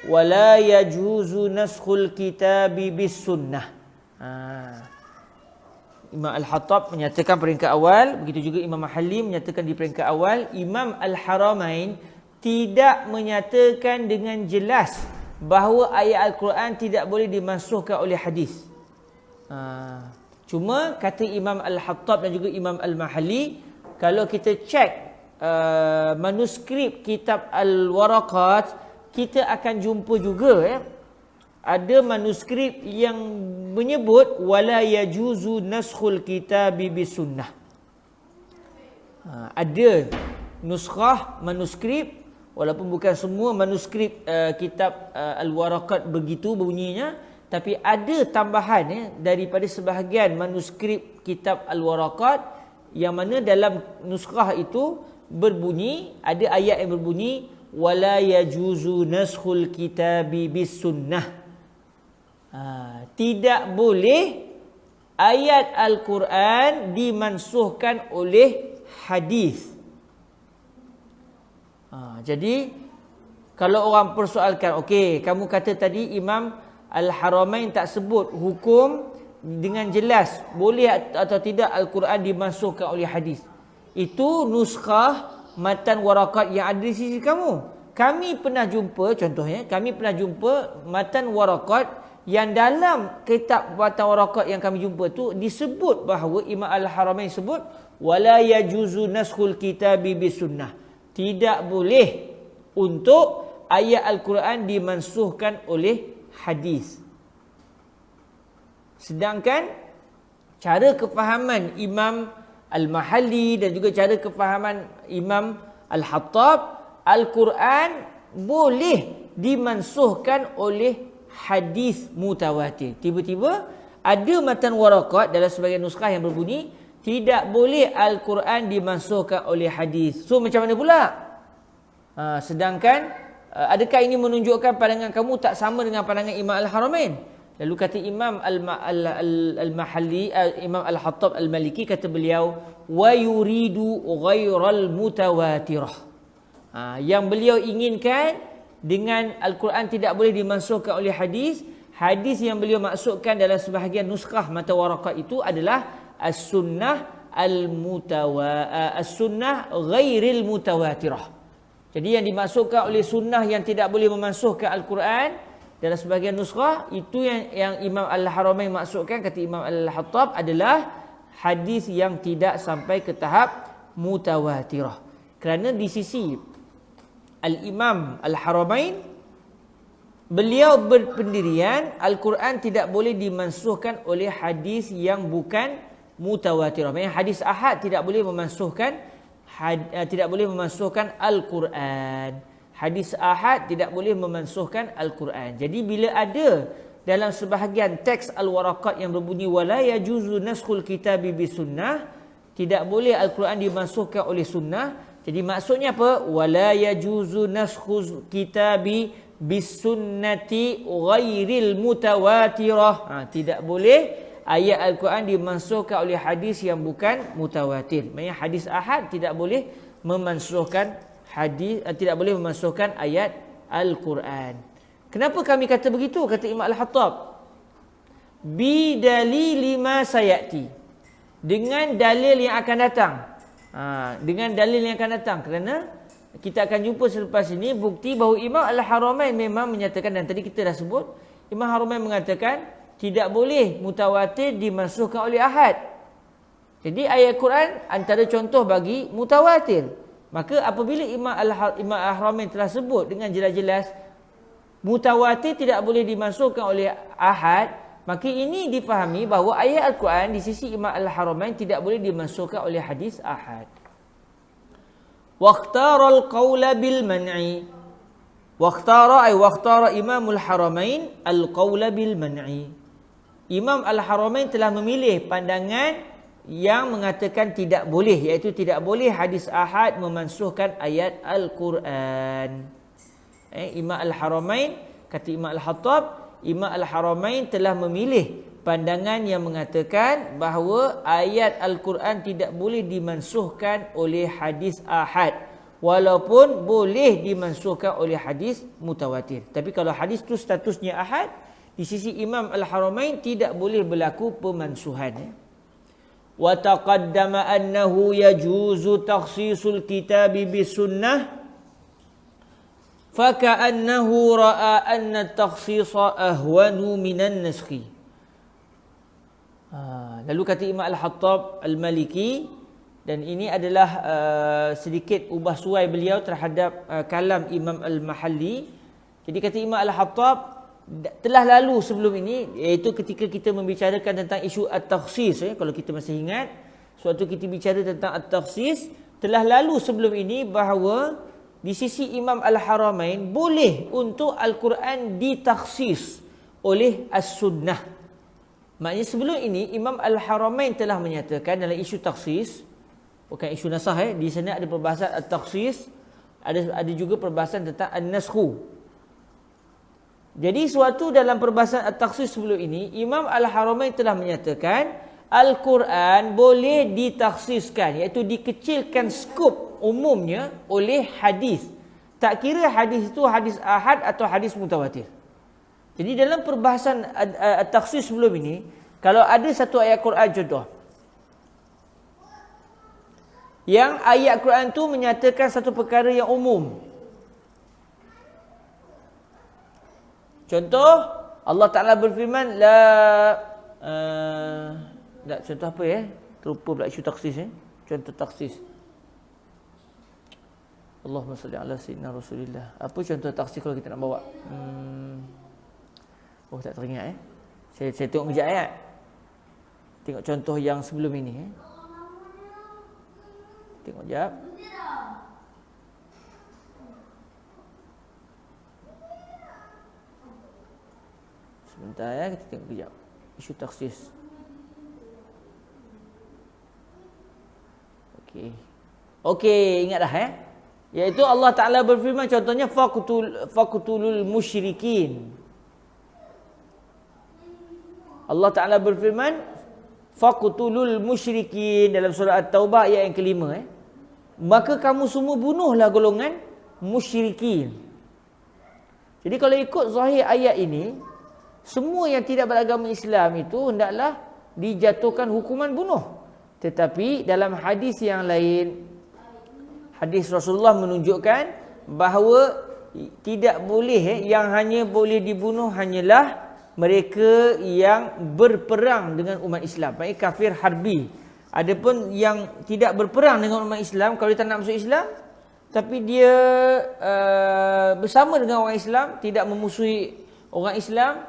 wa la yajuzu naskhul kitabi bis sunnah. Imam Al-Hattab menyatakan peringkat awal, begitu juga Imam Mahalli menyatakan di peringkat awal. Imam Al-Haramain tidak menyatakan dengan jelas bahawa ayat Al-Quran tidak boleh dimansuhkan oleh hadis. Cuma kata Imam Al-Hattab dan juga Imam Al-Mahalli, kalau kita cek manuskrip kitab Al-Waraqat, kita akan jumpa juga ada manuskrip yang menyebut wala yajuzu naskhul kitabi bisunnah. Ada nuskhah manuskrip, walaupun bukan semua manuskrip kitab Al-Waraqat begitu bunyinya, tapi ada tambahan daripada sebahagian manuskrip kitab Al-Waraqat, yang mana dalam nuskhah itu berbunyi, ada ayat yang berbunyi wala yajuzu naskhul kitabi bisunnah. Tidak boleh ayat Al-Quran dimansuhkan oleh hadis. Jadi kalau orang persoalkan, okey, kamu kata tadi Imam Al-Haramain tak sebut hukum dengan jelas boleh atau tidak Al-Quran dimansuhkan oleh hadis. Itu nuskah matan warakat yang ada di sisi kamu. Kami pernah jumpa, contohnya, kami pernah jumpa matan warakat yang dalam kitab matan warakat yang kami jumpa tu disebut bahawa Imam Al-Haramain sebut wala yajuzu naskhul kitabi bisunnah. Tidak boleh untuk ayat Al-Quran dimansuhkan oleh hadis. Sedangkan cara kefahaman Imam Al-Mahalli dan juga cara kefahaman Imam Al-Hattab, Al-Quran boleh dimansuhkan oleh hadis mutawatir. Tiba-tiba ada matan warakat dalam sebagian nuskah yang berbunyi tidak boleh Al-Quran dimansuhkan oleh hadis. So macam mana pula? Sedangkan adakah ini menunjukkan pandangan kamu tak sama dengan pandangan Imam Al-Haramain? Lalu kata Imam Al-Mahalli, Imam Al-Hattab Al-Maliki, kata beliau wa yuridu ghairal mutawatirah. Yang beliau inginkan dengan Al-Quran tidak boleh dimansuhkan oleh hadis, hadis yang beliau maksudkan dalam sebahagian nuskah mata warakat itu adalah as-sunnah as-sunnah ghairil mutawatirah. Jadi yang dimaksudkan oleh sunnah yang tidak boleh memansuhkan Al-Quran dalam sebahagian nuskah itu yang Imam Al-Haramain maksudkan, kata Imam Al-Hattab, adalah hadis yang tidak sampai ke tahap mutawatirah. Kerana di sisi Al-Imam Al-Haramain, beliau berpendirian Al-Quran tidak boleh dimansuhkan oleh hadis yang bukan mutawatirah. Maksudnya hadis ahad tidak boleh memansuhkan Al-Quran. Hadis ahad tidak boleh memansuhkan Al-Quran. Jadi bila ada dalam sebahagian teks Al-Waraqat yang berbunyi wala yajuzu naskhul kitabi bisunnah, tidak boleh Al-Quran dimansuhkan oleh sunnah. Jadi maksudnya apa? Wala yajuzu naskhul kitabi bisunnati ghairil mutawatirah. Tidak boleh ayat Al-Quran dimansuhkan oleh hadis yang bukan mutawatir. Maksudnya hadis ahad tidak boleh memansuhkan hadis, tidak boleh memansuhkan ayat Al-Quran. Kenapa kami kata begitu? Kata Imam Al-Hattab, bi dalili ma sayati, dengan dalil yang akan datang. Dengan dalil yang akan datang, kerana kita akan jumpa selepas ini bukti bahawa Imam Al-Haramain memang menyatakan, dan tadi kita dah sebut, Imam Al-Haramain mengatakan tidak boleh mutawatir dimansuhkan oleh ahad. Jadi ayat Quran antara contoh bagi mutawatir. Maka apabila Imam Al-Haramain telah sebut dengan jelas-jelas mutawatir tidak boleh dimasukkan oleh ahad, maka ini difahami bahawa ayat Al-Quran di sisi Imam Al-Haramain tidak boleh dimasukkan oleh hadis ahad. Waqtara al-qawla bil man'i. Waqtara Imam Al-Haramain al-qawla bil man'i. Imam Al-Haramain telah memilih pandangan yang mengatakan tidak boleh, iaitu tidak boleh hadis ahad memansuhkan ayat Al-Quran. Imam Al-Haramain, kata Imam Al-Hattab, Imam Al-Haramain telah memilih pandangan yang mengatakan bahawa ayat Al-Quran tidak boleh dimansuhkan oleh hadis ahad, walaupun boleh dimansuhkan oleh hadis mutawatir. Tapi kalau hadis itu statusnya ahad, di sisi Imam Al-Haramain tidak boleh berlaku pemansuhan. wa taqaddama annahu yajuzu takhsisul kitabi bisunnah faka'annahu ra'a anna at-takhsisa ahwanu minan naskhi. Lalu kata Imam Al-Hattab Al-Maliki, dan ini adalah sedikit ubah suai beliau terhadap kalam Imam Al-Mahalli. Jadi kata Imam Al-Hattab, telah lalu sebelum ini, iaitu ketika kita membicarakan tentang isu at-takhsis, kalau kita masih ingat, suatu kita bicara tentang at-takhsis, telah lalu sebelum ini bahawa di sisi Imam Al-Haramain boleh untuk Al-Quran ditakhsis oleh as-sunnah. Maknanya sebelum ini Imam Al-Haramain telah menyatakan dalam isu takhsis, bukan isu nasah, di sana ada perbahasan at-takhsis, ada juga perbahasan tentang an-naskhu. Jadi suatu dalam perbahasan at-takhsis sebelum ini, Imam Al-Haramain telah menyatakan Al-Quran boleh ditakhsiskan, iaitu dikecilkan skop umumnya oleh hadis. Tak kira hadis itu hadis ahad atau hadis mutawatir. Jadi dalam perbahasan at-takhsis sebelum ini, kalau ada satu ayat Quran contoh, yang ayat Quran itu menyatakan satu perkara yang umum. Contoh, Allah Ta'ala berfirman, contoh apa ya? Terlupa pula isu taksis. Contoh taksis. Allahumma salli ala sayyidina Rasulillah. Apa contoh taksis kalau kita nak bawa? Tak teringat. Saya tengok kejap ayat. Tengok contoh yang sebelum ini. Tengok kejap. Sebentar ya, kita tengok kejap. Isu taksis. Okey, ingat dah Iaitu Allah Ta'ala berfirman, contohnya faqtulul musyrikin. Allah Ta'ala berfirman faqtulul musyrikin dalam surah At-Taubah ayat yang kelima. Maka kamu semua bunuhlah golongan musyrikin. Jadi kalau ikut zahir ayat ini, semua yang tidak beragama Islam itu hendaklah dijatuhkan hukuman bunuh. Tetapi dalam hadis yang lain, hadis Rasulullah menunjukkan bahawa tidak boleh, yang hanya boleh dibunuh hanyalah mereka yang berperang dengan umat Islam, maksudnya kafir harbi. Adapun yang tidak berperang dengan umat Islam, kalau dia tak nak masuk Islam, tapi dia bersama dengan orang Islam, tidak memusuhi orang Islam,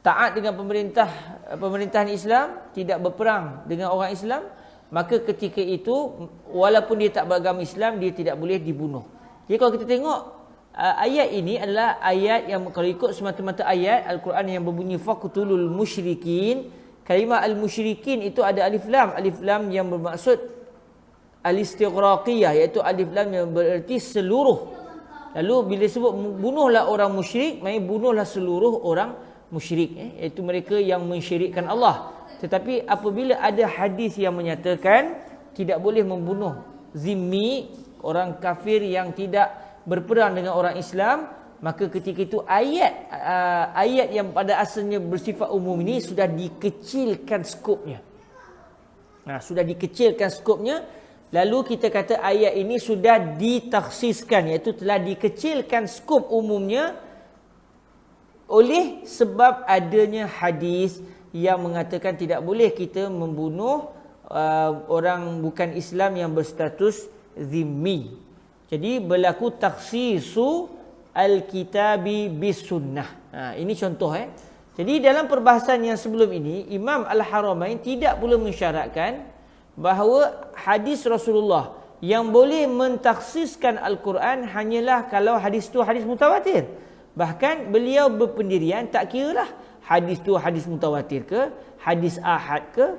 taat dengan pemerintahan Islam, tidak berperang dengan orang Islam, maka ketika itu walaupun dia tak beragama Islam, dia tidak boleh dibunuh. Jadi kalau kita tengok ayat ini adalah ayat yang, kalau ikut semata-mata ayat Al-Quran yang berbunyi faqtulul musyrikin, kalimah al-musyrikin itu ada alif lam yang bermaksud al-istighraqiyah, iaitu alif lam yang bererti seluruh. Lalu bila sebut bunuhlah orang musyrik, maksudnya bunuhlah seluruh orang musyrik, iaitu mereka yang mensyirikkan Allah. Tetapi apabila ada hadis yang menyatakan tidak boleh membunuh zimmi, orang kafir yang tidak berperang dengan orang Islam, maka ketika itu ayat yang pada asalnya bersifat umum ini sudah dikecilkan skopnya. Sudah dikecilkan skopnya. Lalu kita kata ayat ini sudah ditakhsiskan, iaitu telah dikecilkan skop umumnya oleh sebab adanya hadis yang mengatakan tidak boleh kita membunuh orang bukan Islam yang berstatus zimmi. Jadi berlaku takhsisu al-kitabi bis sunnah. Ini contoh. Jadi dalam perbahasan yang sebelum ini, Imam Al-Haramain tidak pula mensyaratkan bahawa hadis Rasulullah yang boleh mentakhsiskan Al-Quran hanyalah kalau hadis itu hadis mutawatir. Bahkan beliau berpendirian, tak kiralah hadis itu hadis mutawatir ke, hadis ahad ke,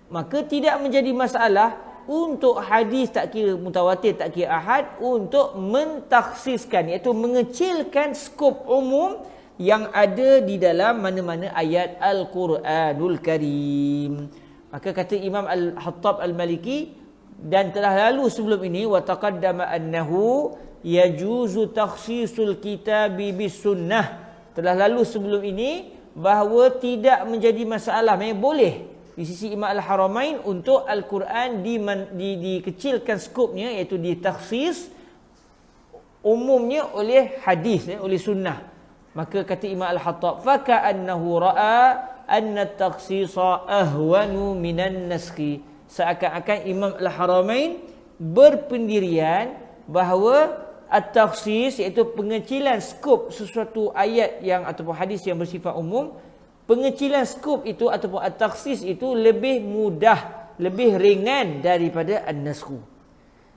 maka tidak menjadi masalah untuk hadis tak kira mutawatir, tak kira ahad, untuk mentakhsiskan, iaitu mengecilkan skop umum yang ada di dalam mana-mana ayat Al-Quranul Karim. Maka kata Imam Al-Hattab Al-Maliki, dan telah lalu sebelum ini, wa taqaddama annahu yajuzu takhsisul kitabi bis sunnah. Telah lalu sebelum ini bahawa tidak menjadi masalah, boleh di sisi Imam Al-Haramain untuk Al-Quran dikecilkan skopnya, iaitu ditakhsis umumnya oleh hadis, oleh sunnah. Maka kata Imam Al-Hattab, faka'annahu ra'a anna at-takhsisa ahwanu minan naskhi. Seakan-akan Imam Al-Haramain berpendirian bahawa at-takhsis, iaitu pengecilan skop sesuatu ayat yang ataupun hadis yang bersifat umum, pengecilan skop itu ataupun at-takhsis itu lebih mudah, lebih ringan daripada an-naskhu.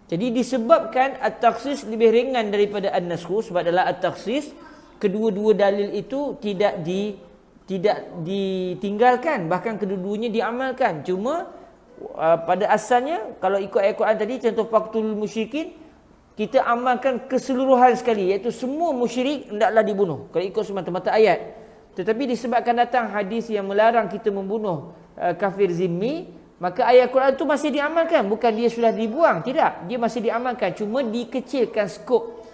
Jadi disebabkan at-takhsis lebih ringan daripada an-naskhu, sebab dalam at-takhsis kedua-dua dalil itu tidak ditinggalkan, bahkan kedua-duanya diamalkan. Cuma pada asalnya kalau ikut ayat Quran tadi, contoh faqtul musyrikin, kita amalkan keseluruhan sekali, iaitu semua musyrik hendaklah dibunuh kalau ikut semata-mata ayat. Tetapi disebabkan datang hadis yang melarang kita membunuh kafir zimmi, maka ayat Quran itu masih diamalkan. Bukan dia sudah dibuang, tidak, dia masih diamalkan, cuma dikecilkan skop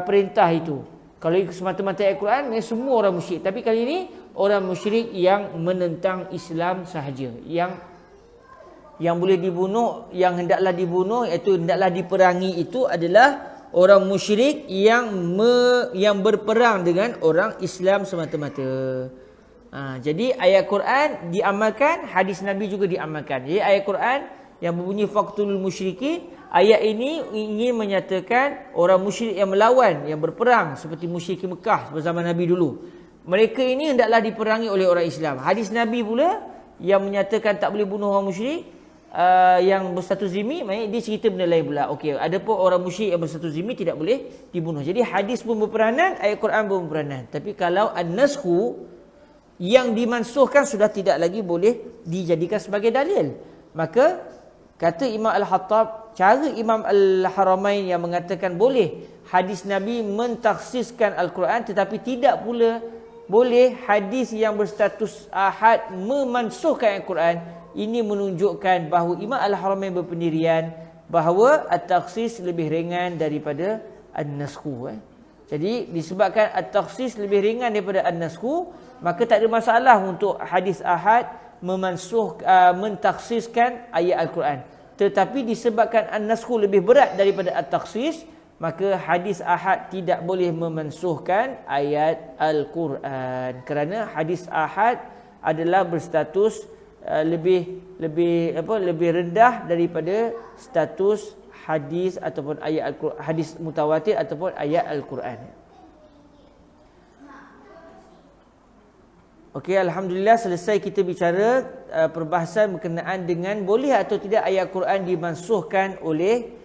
perintah itu. Kalau ikut semata-mata ayat Quran, semua orang musyrik. Tapi kali ini orang musyrik yang menentang Islam sahaja, yang boleh dibunuh, yang hendaklah dibunuh, iaitu hendaklah diperangi, itu adalah orang musyrik yang berperang dengan orang Islam semata-mata. Jadi ayat Quran diamalkan, hadis Nabi juga diamalkan. Jadi ayat Quran yang berbunyi faqtul musyrikin, ayat ini ingin menyatakan orang musyrik yang melawan, yang berperang, seperti musyrik Mekah bersama Nabi dulu. Mereka ini hendaklah diperangi oleh orang Islam. Hadis Nabi pula yang menyatakan tak boleh bunuh orang musyrik yang berstatus zimmi, maknanya dia cerita benda lain pula. Okey, ada pun orang musyrik yang berstatus zimmi tidak boleh dibunuh. Jadi hadis pun berperanan, ayat Quran pun berperanan. Tapi kalau an-naskhu, yang dimansuhkan sudah tidak lagi boleh dijadikan sebagai dalil. Maka kata Imam Al-Hattab, cara Imam Al-Haramain yang mengatakan boleh hadis Nabi mentakhsiskan Al-Quran, tetapi tidak pula boleh hadis yang berstatus ahad memansuhkan Al-Quran, ini menunjukkan bahawa Imam Al-Haramain berpendirian bahawa at-takhsis lebih ringan daripada an-naskhu. Jadi disebabkan at-takhsis lebih ringan daripada an-naskhu, maka tak ada masalah untuk hadis ahad mentakhsiskan ayat Al-Quran. Tetapi disebabkan an-naskhu lebih berat daripada at-takhsis, maka hadis ahad tidak boleh memansuhkan ayat Al-Quran, kerana hadis ahad adalah berstatus lebih rendah daripada status hadis ataupun ayat Al-Quran, hadis mutawatir ataupun ayat Al-Quran. Okey, alhamdulillah selesai kita bicara perbahasan berkenaan dengan boleh atau tidak ayat Quran dimansuhkan oleh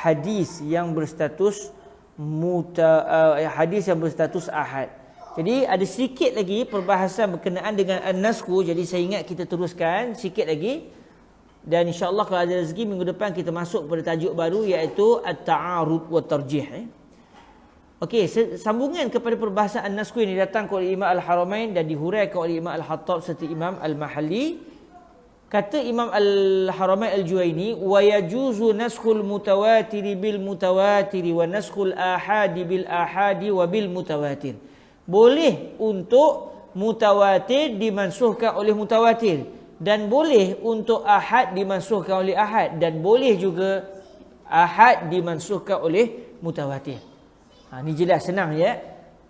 hadis yang berstatus hadis yang berstatus ahad. Jadi ada sedikit lagi perbahasan berkenaan dengan an-naskhu. Jadi saya ingat kita teruskan sikit lagi, dan insya-Allah kalau ada rezeki minggu depan kita masuk pada tajuk baru, iaitu at-ta'arud wa tarjih. Okey, sambungan kepada perbahasan an-naskhu ini datang oleh Imam Al-Haramain dan dihuraikan oleh Imam Al-Hattab serta Imam Al-Mahalli. Kata Imam Al-Haramain Al-Juwaini, wa yajuzu naskhul mutawatir bil mutawatir wa naskhul ahadi bil ahadi wa bil mutawatir. Boleh untuk mutawatir dimansuhkan oleh mutawatir, dan boleh untuk ahad dimansuhkan oleh ahad, dan boleh juga ahad dimansuhkan oleh mutawatir. Ni jelas, senang ya.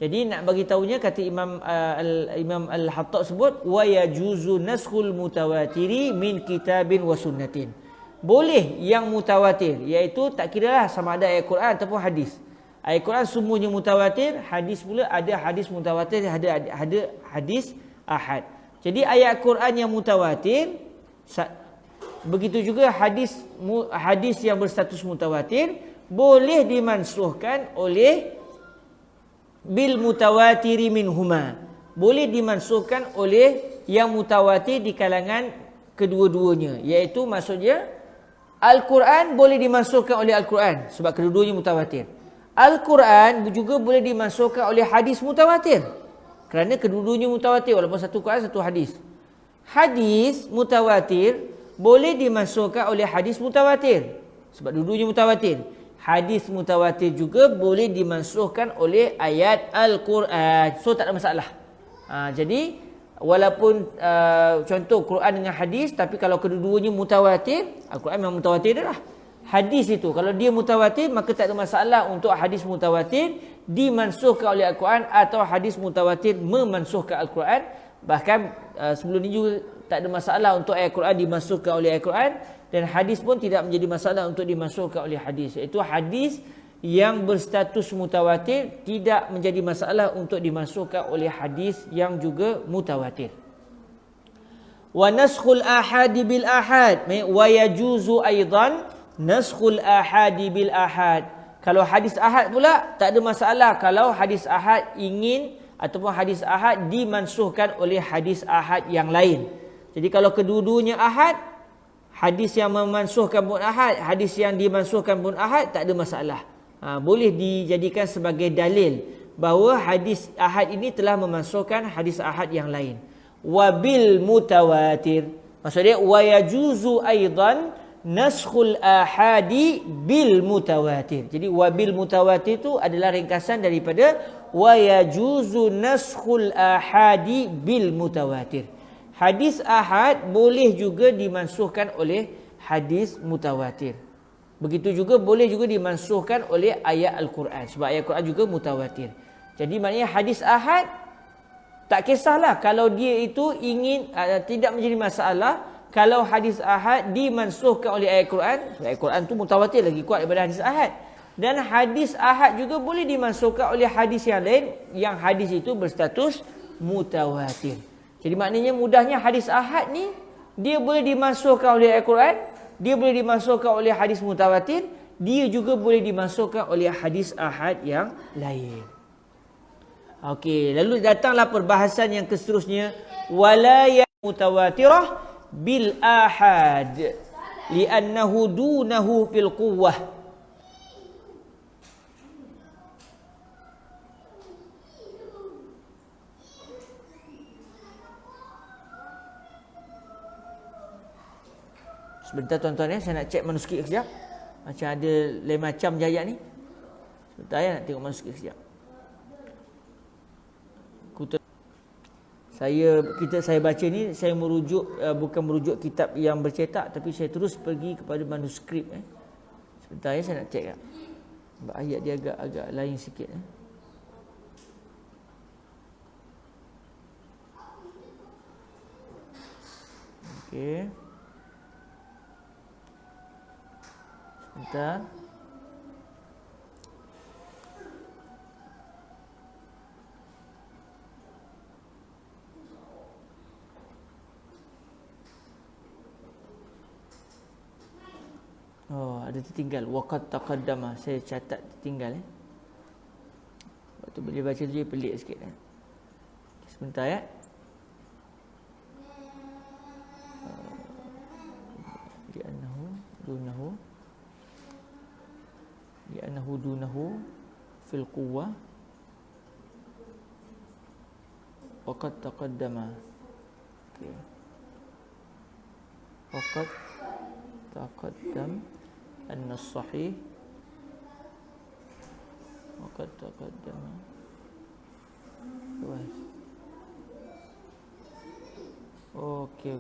Jadi nak bagi tahunya, kata Imam Al-Hattab sebut, wa yajuzu naskhul mutawatiri min kitabin wa sunnatin. Boleh yang mutawatir, iaitu tak kiralah sama ada ayat Quran ataupun hadis. Ayat Quran semuanya mutawatir, hadis pula ada hadis mutawatir, ada hadis ahad. Jadi ayat Quran yang mutawatir, begitu juga hadis yang berstatus mutawatir boleh dimansuhkan oleh bil mutawatiri minhuma. Boleh dimansuhkan oleh yang mutawatir di kalangan kedua-duanya, iaitu maksudnya Al-Quran boleh dimansuhkan oleh Al-Quran sebab kedua-duanya mutawatir. Al-Quran juga boleh dimansuhkan oleh hadis mutawatir kerana kedua-duanya mutawatir, walaupun satu Quran satu hadis. Hadis mutawatir boleh dimansuhkan oleh hadis mutawatir sebab dua-duanya mutawatir. Hadis mutawatir juga boleh dimansuhkan oleh ayat Al-Quran. So tak ada masalah. Jadi walaupun contoh Quran dengan hadis, tapi kalau kedua-duanya mutawatir, Al-Quran memang mutawatir dah. Hadis itu kalau dia mutawatir, maka tak ada masalah untuk hadis mutawatir dimansuhkan oleh Al-Quran atau hadis mutawatir memansuhkan Al-Quran. Bahkan sebelum ini juga tak ada masalah untuk ayat Quran dimansuhkan oleh ayat Quran, dan hadis pun tidak menjadi masalah untuk dimansuhkan oleh hadis. Iaitu hadis yang berstatus mutawatir tidak menjadi masalah untuk dimasukkan oleh hadis yang juga mutawatir. Wa naskhul ahadi bil ahad wa yajuzu aidan naskhul ahadi bil ahad. Kalau hadis ahad pula tak ada masalah kalau hadis ahad ingin ataupun hadis ahad dimansuhkan oleh hadis ahad yang lain. Jadi kalau kedua-duanya ahad, hadis yang memansuhkan pun ahad, hadis yang dimansuhkan pun ahad, tak ada masalah. Boleh dijadikan sebagai dalil bahawa hadis ahad ini telah memasukkan hadis ahad yang lain. Wabil mutawatir, maksudnya wa yajuzu aidan naskhul ahadi bil mutawatir. Jadi wabil mutawatir itu adalah ringkasan daripada wa yajuzu naskhul ahadi bil mutawatir. Hadis ahad boleh juga dimansuhkan oleh hadis mutawatir. Begitu juga boleh juga dimansuhkan oleh ayat Al-Quran. Sebab ayat Al-Quran juga mutawatir. Jadi maknanya hadis ahad, tak kisahlah kalau dia itu ingin, tidak menjadi masalah kalau hadis ahad dimansuhkan oleh ayat Al-Quran. Sebab ayat Al-Quran tu mutawatir, lagi kuat daripada hadis ahad. Dan hadis ahad juga boleh dimansuhkan oleh hadis yang lain, yang hadis itu berstatus mutawatir. Jadi maknanya mudahnya hadis ahad ni, dia boleh dimansuhkan oleh ayat Al-Quran, dia boleh dimasukkan oleh hadis mutawatir, dia juga boleh dimasukkan oleh hadis ahad yang lain. Okey, lalu datanglah perbahasan yang seterusnya, wala ya mutawatirah bil ahad li'annahu dunahu fil quwwah. Sebentar tuan-tuan ya, saya nak cek manuskrip sekejap. Macam ada lain macam je ayat ni. Sebentar ya, nak tengok manuskrip sekejap. Saya baca ni, saya merujuk, bukan merujuk kitab yang bercetak, tapi saya terus pergi kepada manuskrip. Sebentar ya, saya nak cek. Sebab ayat dia agak lain sikit. Okey. Sebentar. Oh, ada tertinggal. Waqad taqaddama. Saya catat tertinggal. Waktu boleh baca tu je pelik sikit. Sebentar ya. Li'annahu dunahu fil quwwah waqad taqaddama. Okey. Waqad taqaddam anna as-sahih waqad taqaddama. Okey.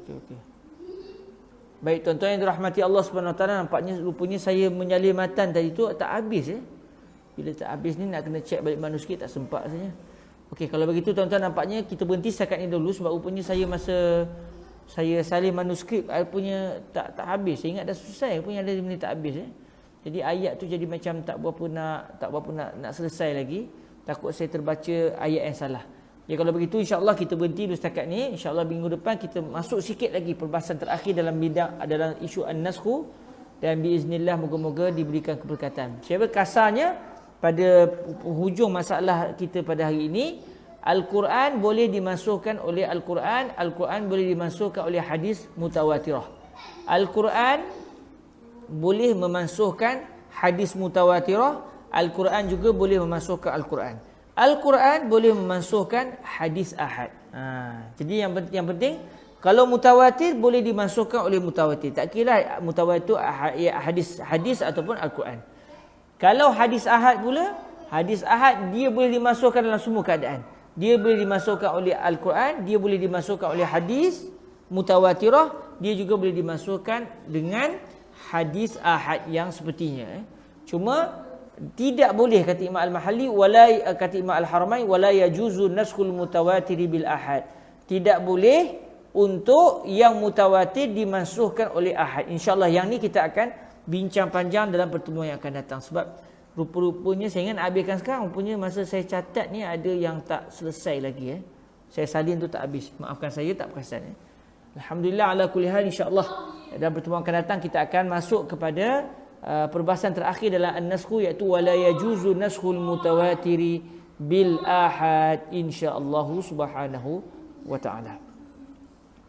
Baik tuan-tuan yang dirahmati Allah Subhanahu Wa Taala, nampaknya rupanya saya menyalin matan tadi tu tak habis ya. Bila tak habis ni nak kena cek balik manuskrip, tak sempat saja. Okey, kalau begitu tuan-tuan, nampaknya kita berhenti setakat ni dulu sebab rupanya saya masa saya salin manuskrip punya tak habis. Saya ingat dah selesai, rupanya ada minit tak habis ya. Jadi ayat tu jadi macam tak berapa nak selesai lagi. Takut saya terbaca ayat yang salah. Ya, kalau begitu insya-Allah kita berhenti dulu setakat ni. Insya-Allah minggu depan kita masuk sikit lagi perbahasan terakhir dalam bidang adalah isu an-naskhu, dan biiznillah moga-moga diberikan keberkatan. Saya kasarnya pada hujung masalah kita pada hari ini, Al-Quran boleh dimasukkan oleh Al-Quran, Al-Quran boleh dimasukkan oleh hadis mutawatirah. Al-Quran boleh memasukkan hadis mutawatirah, Al-Quran juga boleh memasukkan Al-Quran. Al-Quran boleh memasukkan hadis ahad. Jadi yang penting, kalau mutawatir boleh dimasukkan oleh mutawatir. Tak kira mutawatir hadis ataupun Al-Quran. Kalau hadis ahad pula, hadis ahad dia boleh dimasukkan dalam semua keadaan. Dia boleh dimasukkan oleh Al-Quran, dia boleh dimasukkan oleh hadis mutawatirah, dia juga boleh dimasukkan dengan hadis ahad yang sepertinya. Cuma tidak boleh kata Imam Al-Mahalli kata Imam Al-Haramain wala yajuzu naskhul mutawatiri bil ahad. Tidak boleh untuk yang mutawatir dimasukkan oleh ahad. InsyaAllah yang ni kita akan bincang panjang dalam pertemuan yang akan datang. Sebab rupa-rupanya saya ingat habiskan sekarang. Rupanya masa saya catat ni ada yang tak selesai lagi. Saya salin tu tak habis. Maafkan saya tak perasan. Alhamdulillah ala kulli hal, insyaAllah dalam pertemuan akan datang kita akan masuk kepada perbahasan terakhir dalam an-naskhu, iaitu wala yajuzu naskhul mutawatiri bil ahad, insya-Allah subhanahu wa ta'ala.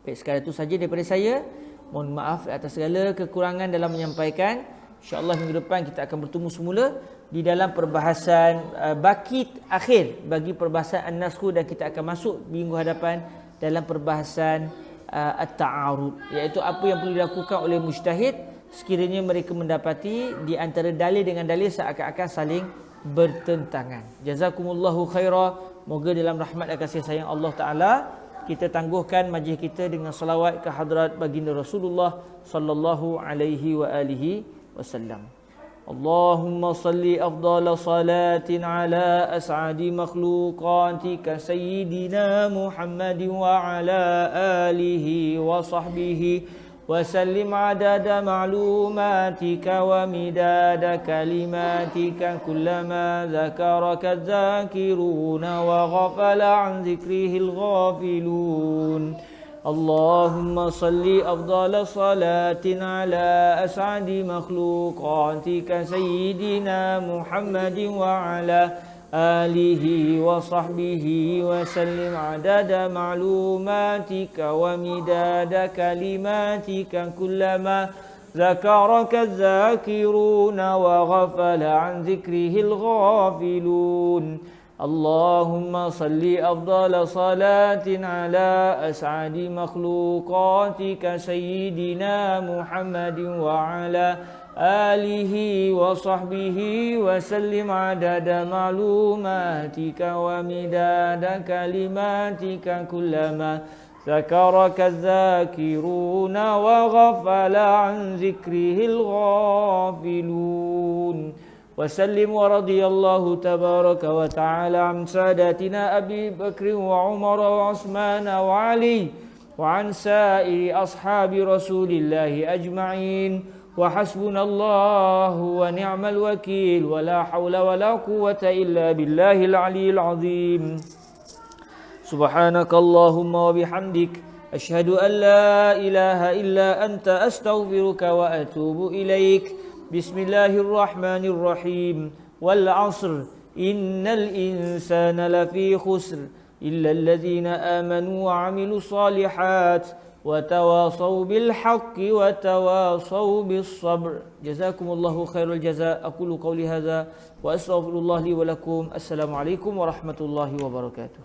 Baik, sekadar itu saja daripada saya. Mohon maaf atas segala kekurangan dalam menyampaikan. InsyaAllah minggu depan kita akan bertemu semula di dalam perbahasan baki akhir bagi perbahasan an-naskhu, dan kita akan masuk minggu hadapan dalam perbahasan at-ta'arud, iaitu apa yang perlu dilakukan oleh mujtahid sekiranya mereka mendapati di antara dalil dengan dalil seakan-akan saling bertentangan. Jazakumullahu khaira. Moga dalam rahmat dan kasih sayang Allah Ta'ala kita tangguhkan majlis kita dengan salawat ke hadrat baginda Rasulullah sallallahu alaihi wa alihi wasallam. Allahumma salli afdala salatin ala as'adi makhluqatika sayyidina Muhammadin wa ala alihi wa sahbihi wa sallim adada ma'lumatika wa midada kalimatika kullama zakaraka dzakiruna wa ghafala an zikrihil ghafilun. Allahumma salli afdala salatin ala as'adi makhluqatika sayyidina Muhammadin wa ala alihi wa sahbihi wa sallim adada ma'lumatika wa midada kalimatika kullama zakaraka dzakiruna wa ghafala an zikrihil ghafilun. Allahumma salli afdala salatin ala as'adi makhluqatika sayyidina Muhammadin wa ala alihi wa sahbihi wa sallim adada ma'lumatika wa midada kalimatika kullama zakaraka dzakiruna wa ghafala an zikrihil ghafilun. وسلم ورضي الله تبارك وتعالى عن ساداتنا أبي بكر وعمر وعثمان وعلي وعن سائر أصحاب رسول الله أجمعين وحسبنا الله ونعم الوكيل ولا حول ولا قوة إلا بالله العلي العظيم. سبحانك اللهم وبحمدك أشهد أن لا إله إلا أنت أستغفرك وأتوب إليك. بسم الله الرحمن الرحيم. والعصر إن الإنسان لفي خسر إلا الذين آمنوا وعملوا الصالحات وتواصوا بالحق وتواصوا بالصبر. جزاكم الله خير الجزاء. أقول قولي هذا وأستغفر الله لي ولكم. السلام عليكم ورحمة الله وبركاته.